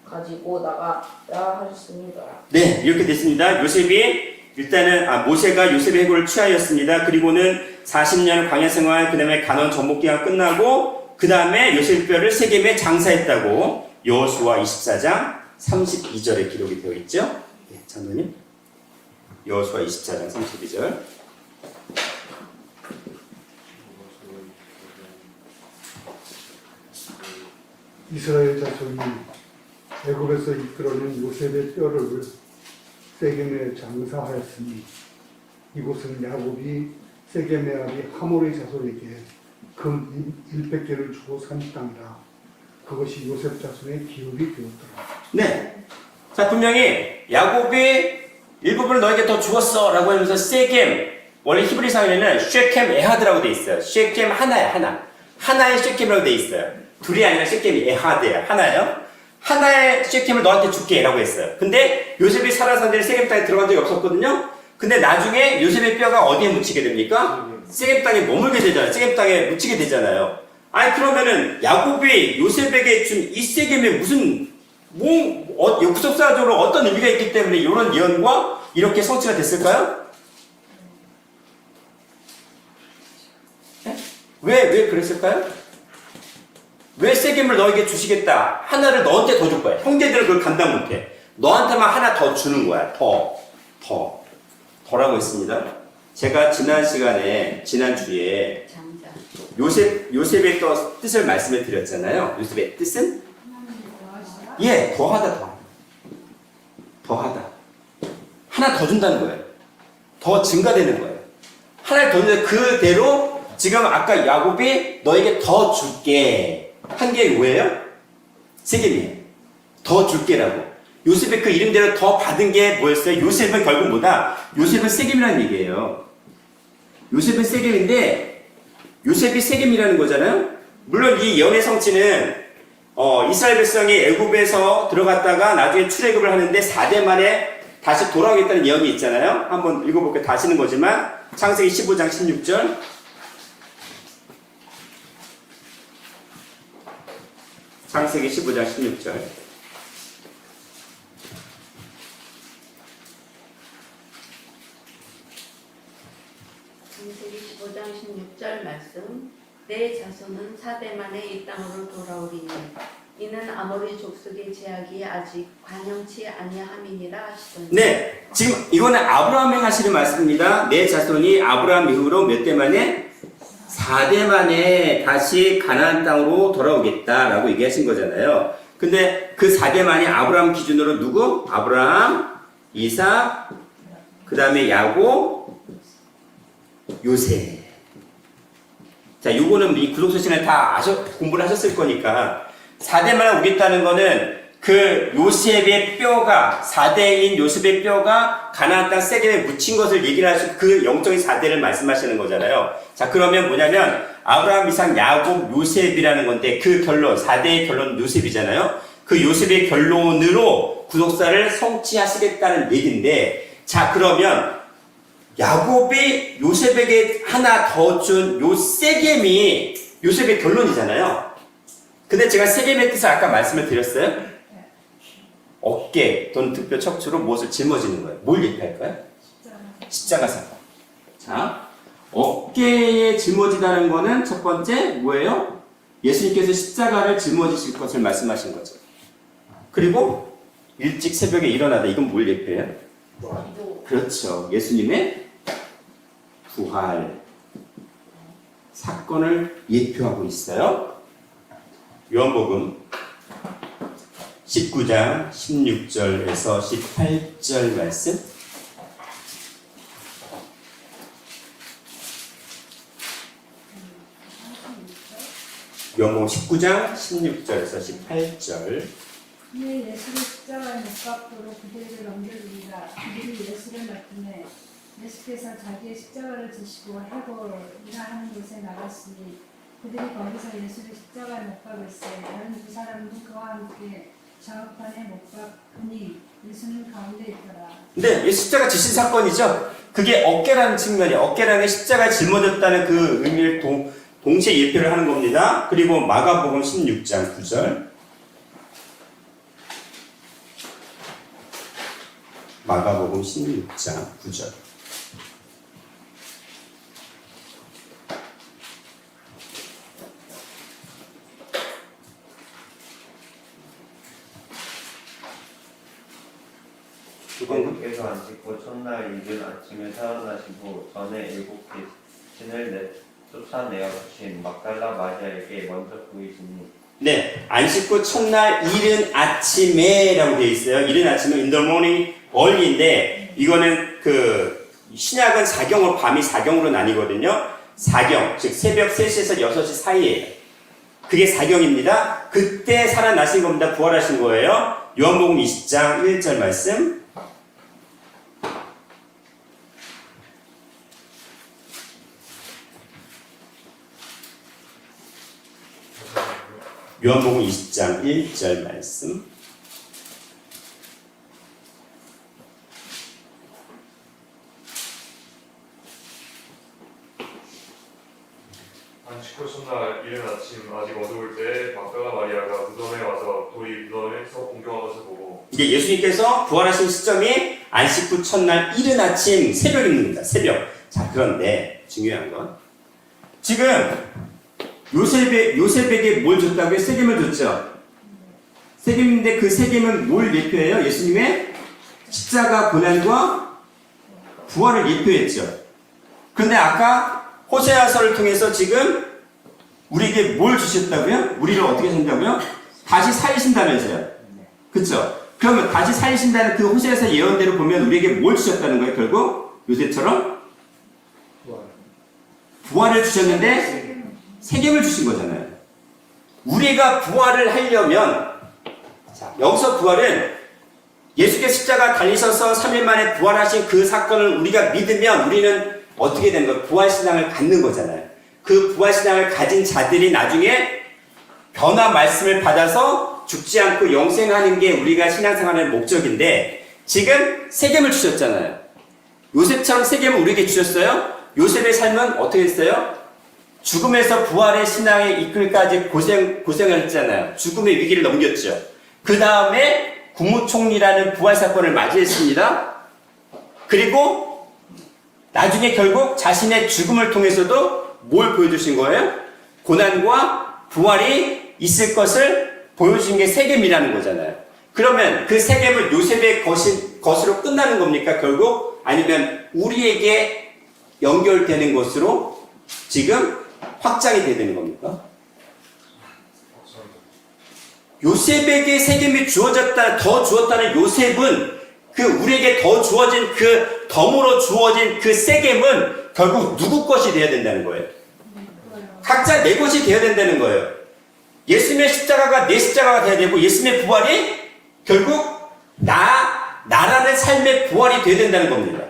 가지고 나가라 하셨습니다. 네, 이렇게 됐습니다. 요셉이 일단은 모세가 요셉의 해골을 취하였습니다. 그리고는 40년 광야 생활, 그 다음에 가나안 정복 기간 끝나고 그 다음에 요셉의 뼈를 세겜에 장사했다고 여호수아 24장 32절에 기록이 되어 있죠. 네, 장로님. 여호수아 24장 32절. 이스라엘 자손이 애굽에서 이끌어낸 요셉의 뼈를 세겜에 장사하였으니 이곳은 야곱이 세겜의 아비 하몰의 자손에게 금 100개를 주고 산 땅이라. 그것이 요셉 자손의 기업이 되었더라. 네. 자, 분명히 야곱이 일부분을 너에게 더 주었어 라고 하면서 세겜, 원래 히브리 사회에는 쉐켐 에하드라고 돼 있어요. 쉐켐 하나야, 하나. 하나의 쉐켐이라고 돼 있어요. 둘이 아니라 쉐켐이 에하드야, 하나예요. 하나의 쉐켐을 너한테 줄게 라고 했어요. 근데 요셉이 살아서 데는 세겜 땅에 들어간 적이 없었거든요. 근데 나중에 요셉의 뼈가 어디에 묻히게 됩니까? 세겜 땅에 머물게 되잖아요. 세겜 땅에 묻히게 되잖아요. 아니 그러면은 야곱이 요셉에게 준 이 세겜에 무슨 역사적으로 어떤 의미가 있기 때문에 이런 예언과 이렇게 성취가 됐을까요? 네? 왜 그랬을까요? 왜 세겜을 너에게 주시겠다. 하나를 너한테 더 줄 거야. 형제들은 그걸 감당 못해. 너한테만 하나 더 주는 거야. 더라고 했습니다. 제가 지난주에 장자. 요셉의 또 뜻을 말씀해 드렸잖아요. 요셉의 뜻은? 예, 더하다. 하나 더 준다는 거예요. 더 증가되는 거예요. 하나를 더 준다. 그대로 지금 아까 야곱이 너에게 더 줄게 한 게 뭐예요? 세겜이에요. 더 줄게라고. 요셉의 그 이름대로 더 받은 게 뭐였어요? 요셉은 결국 뭐다? 요셉은 세겜이라는 얘기예요. 요셉은 세겜인데 요셉이 세겜이라는 거잖아요. 물론 이 예언의 성취는 이스라엘 백성이 애굽에서 들어갔다가 나중에 출애굽을 하는데 4대 만에 다시 돌아오겠다는 예언이 있잖아요. 한번 읽어볼게요. 다시는 거지만 창세기 15장 16절. 창세기 15장 16절. 창세기 15장 16절 말씀. 내 자손은 4대 만에 이 땅으로 돌아오리니 이는 아모리 족속의 제약이 아직 관영치 아니함이니라 하시더니. 네, 지금 이거는 아브라함이 하시는 말씀입니다. 내 자손이 아브라함 이후로 몇 대 만에? 4대 만에 다시 가나안 땅으로 돌아오겠다라고 얘기하신 거잖아요. 근데 그 4대 만이 아브라함 기준으로 누구? 아브라함, 이삭, 그 다음에 야곱, 요셉. 자, 요거는 이 구속서 시간에 다 공부를 하셨을 거니까 4대 만에 오겠다는 거는 그 요셉의 뼈가 4대인 요셉의 뼈가 가나안 땅 세겜에 묻힌 것을 얘기를 하시고 그 영적인 4대를 말씀하시는 거잖아요. 자, 그러면 뭐냐면 아브라함, 이삭, 야곱, 요셉이라는 건데 그 결론, 4대의 결론은 요셉이잖아요. 그 요셉의 결론으로 구속사를 성취하시겠다는 얘기인데, 자, 그러면 야곱이 요셉에게 하나 더 준 요 세겜이 요셉의 결론이잖아요. 근데 제가 세겜의 뜻을 아까 말씀을 드렸어요. 어깨 또는 특별 척추로 무엇을 짊어지는 거예요. 뭘 얘기할까요? 십자가 사건. 자, 어깨에 짊어지다는 거는 첫 번째 뭐예요? 예수님께서 십자가를 짊어지실 것을 말씀하신 거죠. 그리고 일찍 새벽에 일어나다. 이건 뭘 예표해요? 그렇죠. 예수님의 부활 사건을 예표하고 있어요. 요한복음 19장 16절에서 18절 말씀. 요한복음 19장 16절에서 18절. 이에 예수를 십자가에 못 박도록 그들에게 넘겨주리라. 그들이 예수를 맡음에 예수께서 자기의 십자가를 지시고 해골이라 하는 곳에 나갔으니 그들이 거기서 예수를 십자가에 못 박을세. 다른 두 사람도 그와 함께 좌우판에 못 박으니 예수는 가운데 있더라. 근데 이 십자가 지신 사건이죠. 그게 어깨라는 측면이, 어깨라는 게 십자가에 짊어졌다는 그 의미를 동시에 예표를 하는 겁니다. 그리고 마가복음 16장 9절. 마가복음 16장 9절. 예수께서 안식고 첫날 이른 아침에 살아나시고 전에 7개 신을 쫓아내어 주신 막달라 마리아에게 먼저 보이시니. 네, 안식구 첫날 이른 아침에라고 되어 있어요. 이른 아침은 in the morning early인데 이거는 그 신약은 사경으로 밤이 사경으로 나뉘거든요. 사경, 즉 새벽 3시에서 6시 사이에요. 그게 사경입니다. 그때 살아나신 겁니다. 부활하신 거예요. 요한복음 20장 1절 말씀. 요한복음 20장 1절 말씀. 안식구 첫날 이른 아침 아직 어두울 때 막달라 마리아가 무덤에 와서 돌이 무덤에서 공경한 것을 보고. 이제 예수님께서 부활하신 시점이 안식구 첫날 이른 아침 새벽입니다. 새벽. 자, 그런데 중요한 건 지금 요셉에게 뭘 줬다고요? 세겜을 줬죠. 세겜인데 그 세겜은 뭘 예표해요? 예수님의 십자가 고난과 부활을 예표했죠. 그런데 아까 호세아서를 통해서 지금 우리에게 뭘 주셨다고요? 우리를 어떻게 하신다고요? 다시 살리신다면서요. 그렇죠? 그러면 다시 살리신다는 그 호세아서 예언대로 보면 우리에게 뭘 주셨다는 거예요? 결국 요셉처럼 부활을 주셨는데 세겜을 주신 거잖아요. 우리가 부활을 하려면, 자, 여기서 부활은 예수께서 십자가 달리셔서 3일 만에 부활하신 그 사건을 우리가 믿으면 우리는 어떻게 되는 거예요? 부활신앙을 갖는 거잖아요. 그 부활신앙을 가진 자들이 나중에 변화 말씀을 받아서 죽지 않고 영생하는 게 우리가 신앙생활의 목적인데 지금 세겜을 주셨잖아요. 요셉처럼 세겜을 우리에게 주셨어요. 요셉의 삶은 어떻게 했어요? 죽음에서 부활의 신앙에 이끌까지 고생을 했잖아요. 죽음의 위기를 넘겼죠. 그 다음에 국무총리라는 부활 사건을 맞이했습니다. 그리고 나중에 결국 자신의 죽음을 통해서도 뭘 보여주신 거예요? 고난과 부활이 있을 것을 보여주신 게 세겜이라는 거잖아요. 그러면 그 세겜은 요셉의 것으로 끝나는 겁니까? 결국? 아니면 우리에게 연결되는 것으로 지금 확장이 돼야 되는 겁니까? 요셉에게 세겜이 더 주었다는 요셉은 그 우리에게 더 주어진 그 덤으로 주어진 그 세겜은 결국 누구 것이 되어야 된다는 거예요? 각자 내 것이 되어야 된다는 거예요. 예수님의 십자가가 내 십자가가 되어야 되고 예수님의 부활이 결국 나라는 삶의 부활이 되어야 된다는 겁니다.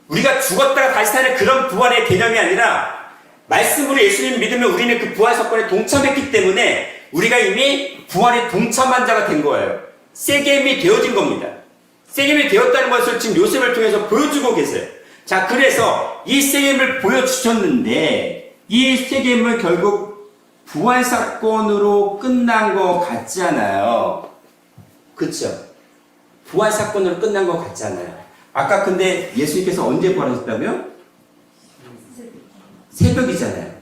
우리가 죽었다가 다시 사는 그런 부활의 개념이 아니라 말씀으로 예수님 믿으면 우리는 그 부활 사건에 동참했기 때문에 우리가 이미 부활에 동참한 자가 된 거예요. 세겜이 되어진 겁니다. 세겜이 되었다는 것을 지금 요셉을 통해서 보여주고 계세요. 자, 그래서 이 세겜을 보여주셨는데 이 세겜은 결국 부활 사건으로 끝난 것 같지 않아요. 그렇죠? 부활 사건으로 끝난 것 같지 않아요. 아까 근데 예수님께서 언제 부활하셨다고요? 새벽이잖아요.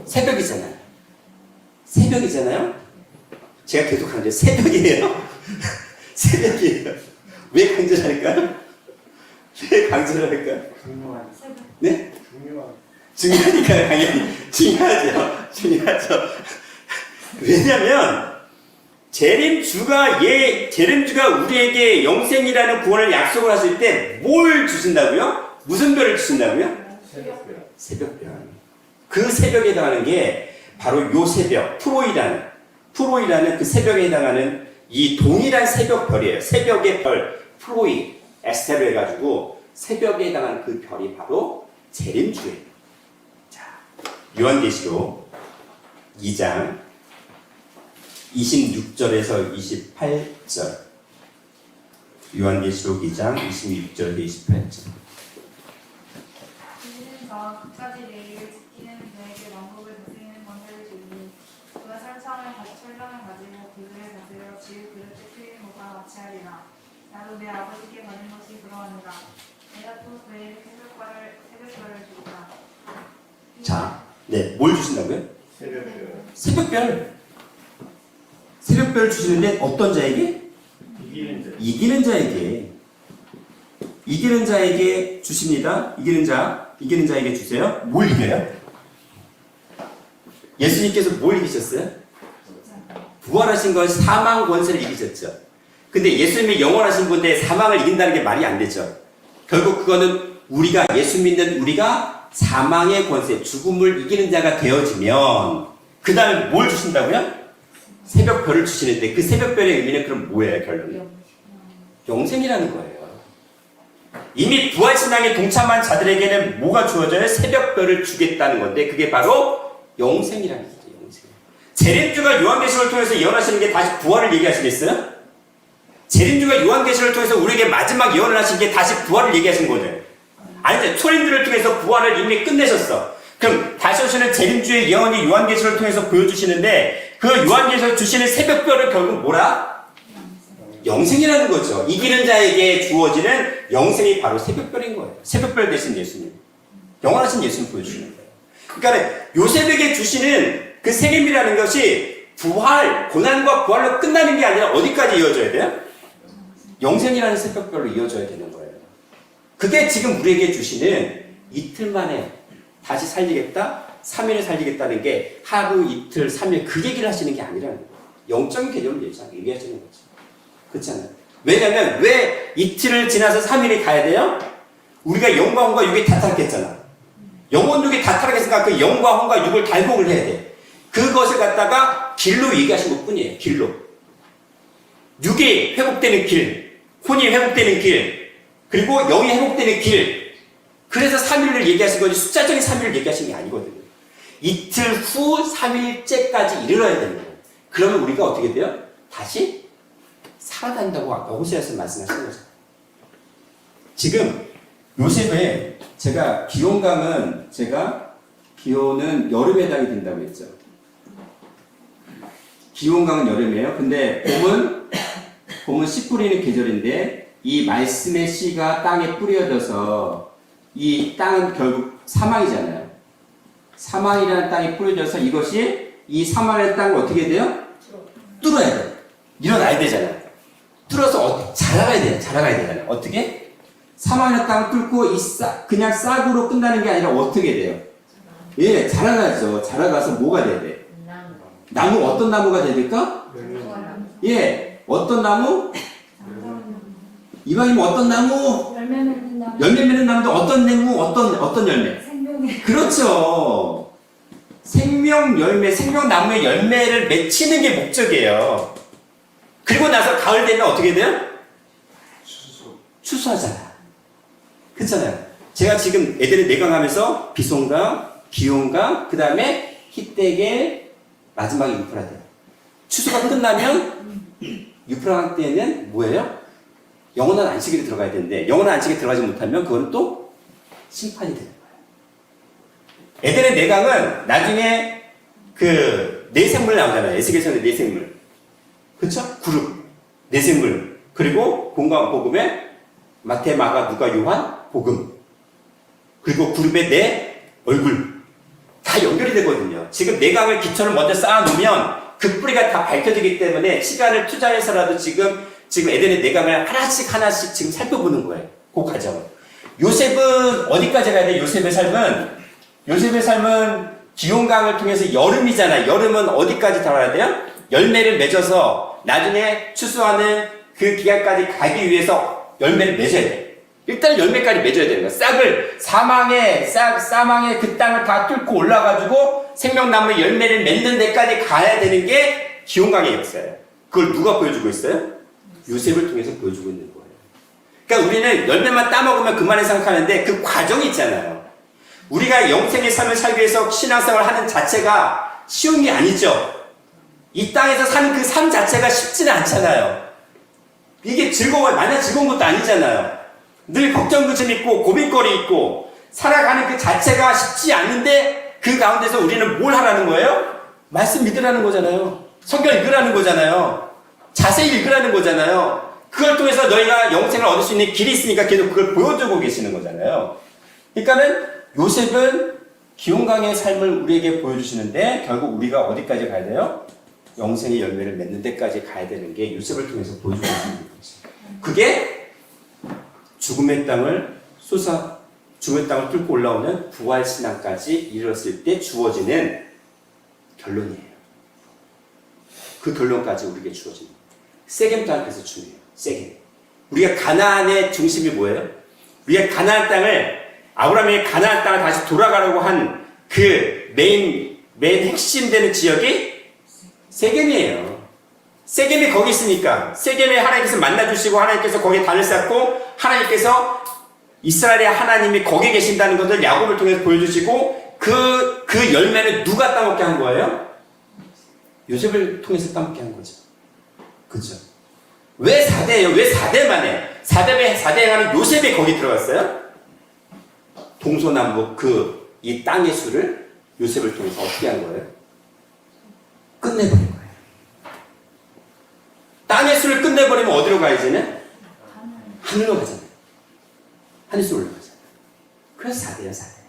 새벽이잖아요. 새벽이잖아요. 제가 계속 강조해요. 새벽이에요. 새벽이에요. 왜 강조를 할까요? 왜 강조를 할까요? 중요한, 네? 중요한. 중요하니까요, 당연히. 중요하죠. 왜냐면, 재림주가 우리에게 영생이라는 구원을 약속을 하실 때 뭘 주신다고요? 무슨 별을 주신다고요? 새벽별. 그 새벽에 해당하는 게 바로 요 새벽, 프로이라는 그 새벽에 해당하는 이 동일한 새벽별이에요. 새벽의 별, 프로이, 에스테로 해가지고 새벽에 해당하는 그 별이 바로 재림주예요. 자, 요한계시록 2장 26절에서 28절. 요한계시록 2장 26절에서 28절. 이는 저 끝까지 내 일을 지키는 자에게 왕국을 다스리는 권세를 주니 그가 설창을 철장을 가지고 그들을 다스려 지을 그릇에 트이는 것과 같이 하리라. 나도 내 아버지께 받은 것이 그러하니라. 내가 또 그에게 새벽별을 주리라. 자, 네, 뭘 주신다고요? 새벽별. 새벽별. 새벽별 주시는데 어떤 자에게? 이기는 자. 이기는 자에게. 이기는 자에게 주십니다. 이기는 자에게 주세요. 뭘 이겨요? 예수님께서 뭘 이기셨어요? 부활하신 건 사망 권세를 이기셨죠. 근데 예수님이 영원하신 분인데 사망을 이긴다는 게 말이 안 되죠. 결국 그거는 우리가 예수 믿는 우리가 사망의 권세, 죽음을 이기는 자가 되어지면 그 다음에 뭘 주신다고요? 새벽별을 주시는데 그 새벽별의 의미는 그럼 뭐예요, 결론은? 영생이라는 거예요. 이미 부활신앙에 동참한 자들에게는 뭐가 주어져요? 새벽별을 주겠다는 건데 그게 바로 영생이라는 거죠. 영생. 재림주가 요한계시록을 통해서 예언하시는 게 다시 부활을 얘기하시겠어요? 재림주가 요한계시록을 통해서 우리에게 마지막 예언을 하신 게 다시 부활을 얘기하신 거죠. 아니죠. 초림들을 통해서 부활을 이미 끝내셨어. 그럼 다시 오시는 재림주의 예언이 요한계시록을 통해서 보여주시는데 그 요한계시록을 주시는 새벽별을 결국 뭐라? 영생이라는 거죠. 이기는 자에게 주어지는 영생이 바로 새벽별인 거예요. 새벽별 대신 예수님. 영원하신 예수님 보여주시는 거예요. 그러니까 요셉에게 주시는 그 세겜이라는 것이 부활, 고난과 부활로 끝나는 게 아니라 어디까지 이어져야 돼요? 영생이라는 새벽별로 이어져야 되는 거예요. 그게 지금 우리에게 주시는 이틀 만에 다시 살리겠다, 3일을 살리겠다는 게 하루, 이틀, 3일 그 얘기를 하시는 게 아니라는 거예요. 영적인 개념을 얘기하시는 거죠. 그렇잖아요. 왜냐면 왜 이틀을 지나서 3일이 가야 돼요? 우리가 영과 혼과 육이 다 타락했잖아. 영혼 육이 다 타락했으니까 그 영과 혼과 육을 달복을 해야 돼. 그것을 갖다가 길로 얘기하신 것 뿐이에요. 길로. 육이 회복되는 길, 혼이 회복되는 길, 그리고 영이 회복되는 길. 그래서 3일을 얘기하신 거지 숫자적인 3일을 얘기하신 게 아니거든요. 이틀 후 3일째까지 이르러야 되는 거예요. 그러면 우리가 어떻게 돼요? 다시 살아난다고 아까 호세아서 말씀하신 거죠. 지금 요셉의 제가 기온강은 기온은 여름에 해당이 된다고 했죠. 기온강은 여름이에요. 근데 봄은 씨 뿌리는 계절인데 이 말씀의 씨가 땅에 뿌려져서 이 땅은 결국 사망이잖아요. 사망이라는 땅이 뿌려져서 이것이 이 사망의 땅을 어떻게 돼요? 뚫어야 돼요. 일어나야 되잖아요. 뚫어서 자라가야 되잖아요. 어떻게? 사망의 땅을 뚫고 그냥 싹으로 끝나는 게 아니라 어떻게 돼요? 예, 자라가죠. 자라가서 뭐가 돼야 돼? 나무 어떤 나무가 돼야 될까? 예, 어떤 나무? 이방이면 어떤 나무? 열매 맺는 나무. 열매 맺는 나무도 어떤 나무? 어떤 열매? 생명의 그렇죠. 생명 열매, 생명나무의 열매를 맺히는 게 목적이에요. 그리고 나서 가을 되면 어떻게 돼요? 추수하잖아. 그렇잖아요. 제가 지금 애들을 내강하면서 비송강, 기온강, 그 다음에 히데겔, 마지막에 유프라데. 추수가 끝나면 유프라강 때는 뭐예요? 영원한 안식일에 들어가야 되는데 영원한 안식일에 들어가지 못하면 그건 또 심판이 되는 거예요. 에덴의 내강은 나중에 그 내생물 나오잖아요. 에스겔서의 내생물. 그쵸? 그룹. 내생물. 그리고 공간 복음에 마태, 마가, 누가, 요한, 복음. 그리고 그룹의 내 얼굴. 다 연결이 되거든요. 지금 내강을 기초를 먼저 쌓아놓으면 그 뿌리가 다 밝혀지기 때문에 시간을 투자해서라도 지금 에덴의 내강을 하나씩 지금 살펴보는 거예요. 그 과정을. 요셉은 어디까지 가야 돼? 요셉의 삶은 기온강을 통해서 여름이잖아요. 여름은 어디까지 달아야 돼요? 열매를 맺어서 나중에 추수하는 그 기간까지 가기 위해서 열매를 맺어야 돼. 일단 열매까지 맺어야 되는 거야. 싹을 사망의 그 땅을 다 뚫고 올라가지고 생명나무의 열매를 맺는 데까지 가야 되는 게 기온강의 역사예요. 그걸 누가 보여주고 있어요? 요셉을 통해서 보여주고 있는 거예요. 그러니까 우리는 열매만 따먹으면 그만에 생각하는데 그 과정이 있잖아요. 우리가 영생의 삶을 살기 위해서 신앙생활을 하는 자체가 쉬운 게 아니죠. 이 땅에서 사는 그 삶 자체가 쉽지는 않잖아요. 이게 즐거워요. 마냥 즐거운 것도 아니잖아요. 늘 걱정도 있고 고민거리 있고 살아가는 그 자체가 쉽지 않은데 그 가운데서 우리는 뭘 하라는 거예요? 말씀 믿으라는 거잖아요. 성경 읽으라는 거잖아요. 자세히 읽으라는 거잖아요. 그걸 통해서 너희가 영생을 얻을 수 있는 길이 있으니까 계속 그걸 보여주고 계시는 거잖아요. 그러니까는 요셉은 기온강의 삶을 우리에게 보여주시는데 결국 우리가 어디까지 가야 돼요? 영생의 열매를 맺는 데까지 가야 되는 게 요셉을 통해서 보여주고 있는 거지. 그게 죽음의 땅을 뚫고 올라오는 부활신앙까지 이르렀을 때 주어지는 결론이에요. 그 결론까지 우리에게 주어지는 거예요. 세겜 땅 그래서 중요해요. 세겜. 우리가 가나안의 중심이 뭐예요? 우리가 가나안 땅을 아브라함의 가나안 땅을 다시 돌아가려고 한 그 메인 핵심 되는 지역이 세겜이에요. 세겜이 거기 있으니까 세겜에 하나님께서 만나주시고 하나님께서 거기에 단을 쌓고 하나님께서 이스라엘의 하나님이 거기 계신다는 것을 야곱을 통해서 보여주시고 그 열매를 누가 따먹게 한 거예요? 요셉을 통해서 따먹게 한 거죠. 그죠? 왜 4대예요? 왜 4대만 해? 4대에 하는 요셉이 거기 들어갔어요? 동서남북 이 땅의 수를 요셉을 통해서 어떻게 한 거예요? 끝내버린 거예요. 땅의 수를 끝내버리면 어디로 가야 되냐? 하늘로 가잖아요. 하늘로 올라가잖아요. 그래서 4대예요, 4대.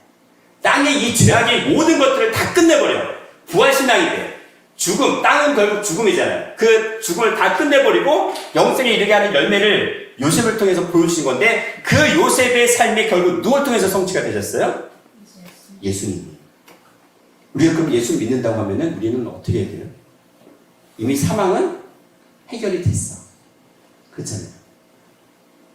땅의 이 죄악의 모든 것들을 다 끝내버려요. 부활신앙이 돼요. 죽음, 땅은 결국 죽음이잖아요. 그 죽음을 다 끝내버리고 영생에 이르게 하는 열매를 요셉을 통해서 보여주신 건데 그 요셉의 삶이 결국 누굴 통해서 성취가 되셨어요? 예수님. 우리가 그럼 예수 믿는다고 하면은 우리는 어떻게 해야 돼요? 이미 사망은 해결이 됐어. 그렇잖아요.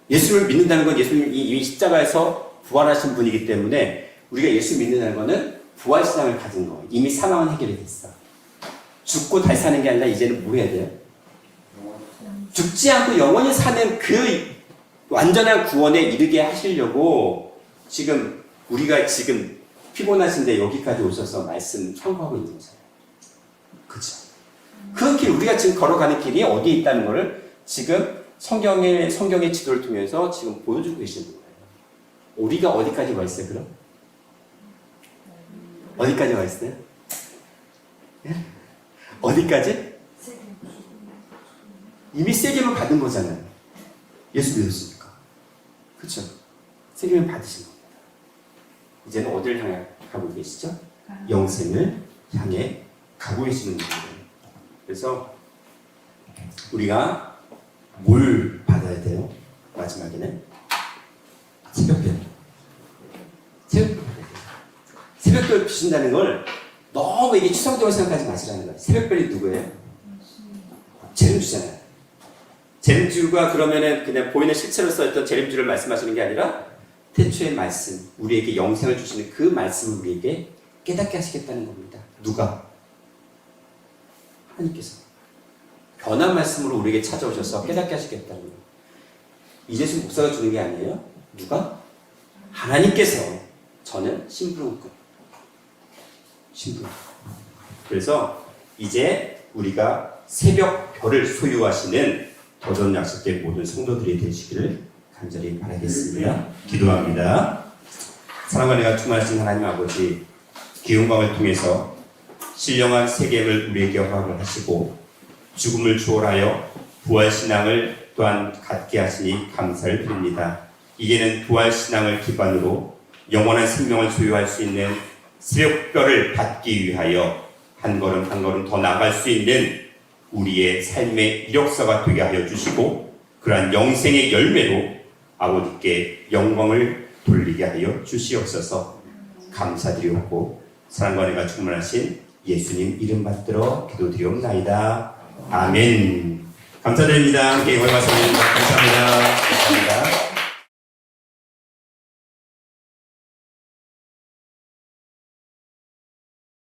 예수를 믿는다는 건 예수님이 이미 십자가에서 부활하신 분이기 때문에 우리가 예수 믿는다는 거는 부활신앙을 가진 거예요. 이미 사망은 해결이 됐어. 죽고 다시 사는 게 아니라 이제는 뭐 해야 돼요? 죽지 않고 영원히 사는 그 완전한 구원에 이르게 하시려고 지금 우리가 지금 피곤하신데 여기까지 오셔서 말씀 참고하고 있는 거잖아요. 그죠? 그 길, 우리가 지금 걸어가는 길이 어디에 있다는 것을 지금 성경의 지도를 통해서 지금 보여주고 계시는 거예요. 우리가 어디까지 와 있어요, 그럼? 어디까지 와 있어요? 예? 어디까지? 이미 세겜을 받은 거잖아요. 예수 믿었으니까. 그렇죠? 세겜을 받으신 겁니다. 이제는 어디를 향해 가고 계시죠? 영생을 향해 가고 계시는 거예요. 그래서 우리가 뭘 받아야 돼요? 마지막에는 새벽별. 새벽별 주신다는 걸 너무 이게 추상적으로 생각하지 마시라는 거예요. 새벽별이 누구예요? 재림주잖아요. 재림주가 그러면은 그냥 보이는 실체로 써있던 재림주를 말씀하시는 게 아니라 태초의 말씀, 우리에게 영생을 주시는 그 말씀을 우리에게 깨닫게 하시겠다는 겁니다. 누가? 하나님께서. 변한 말씀으로 우리에게 찾아오셔서 깨닫게 하시겠다는 거예요. 이재수 목사가 주는 게 아니에요. 누가? 하나님께서. 저는 심부름꾼. 신분. 그래서 이제 우리가 새벽 별을 소유하시는 더 좋은 약속된 모든 성도들이 되시기를 간절히 바라겠습니다. 기도합니다. 사랑과 내가 충만하신 하나님 아버지, 기운광을 통해서 신령한 세계를 우리에게 허락을 하시고 죽음을 초월하여 부활신앙을 또한 갖게 하시니 감사를 드립니다. 이제는 부활신앙을 기반으로 영원한 생명을 소유할 수 있는 새벽별을 받기 위하여 한 걸음 한 걸음 더 나아갈 수 있는 우리의 삶의 이력서가 되게 하여 주시고 그러한 영생의 열매로 아버지께 영광을 돌리게 하여 주시옵소서. 감사드리옵고 사랑과 은혜가 충만하신 예수님 이름 받들어 기도드리옵나이다. 아멘. 감사드립니다. 함께 영광 받습니다. 감사합니다.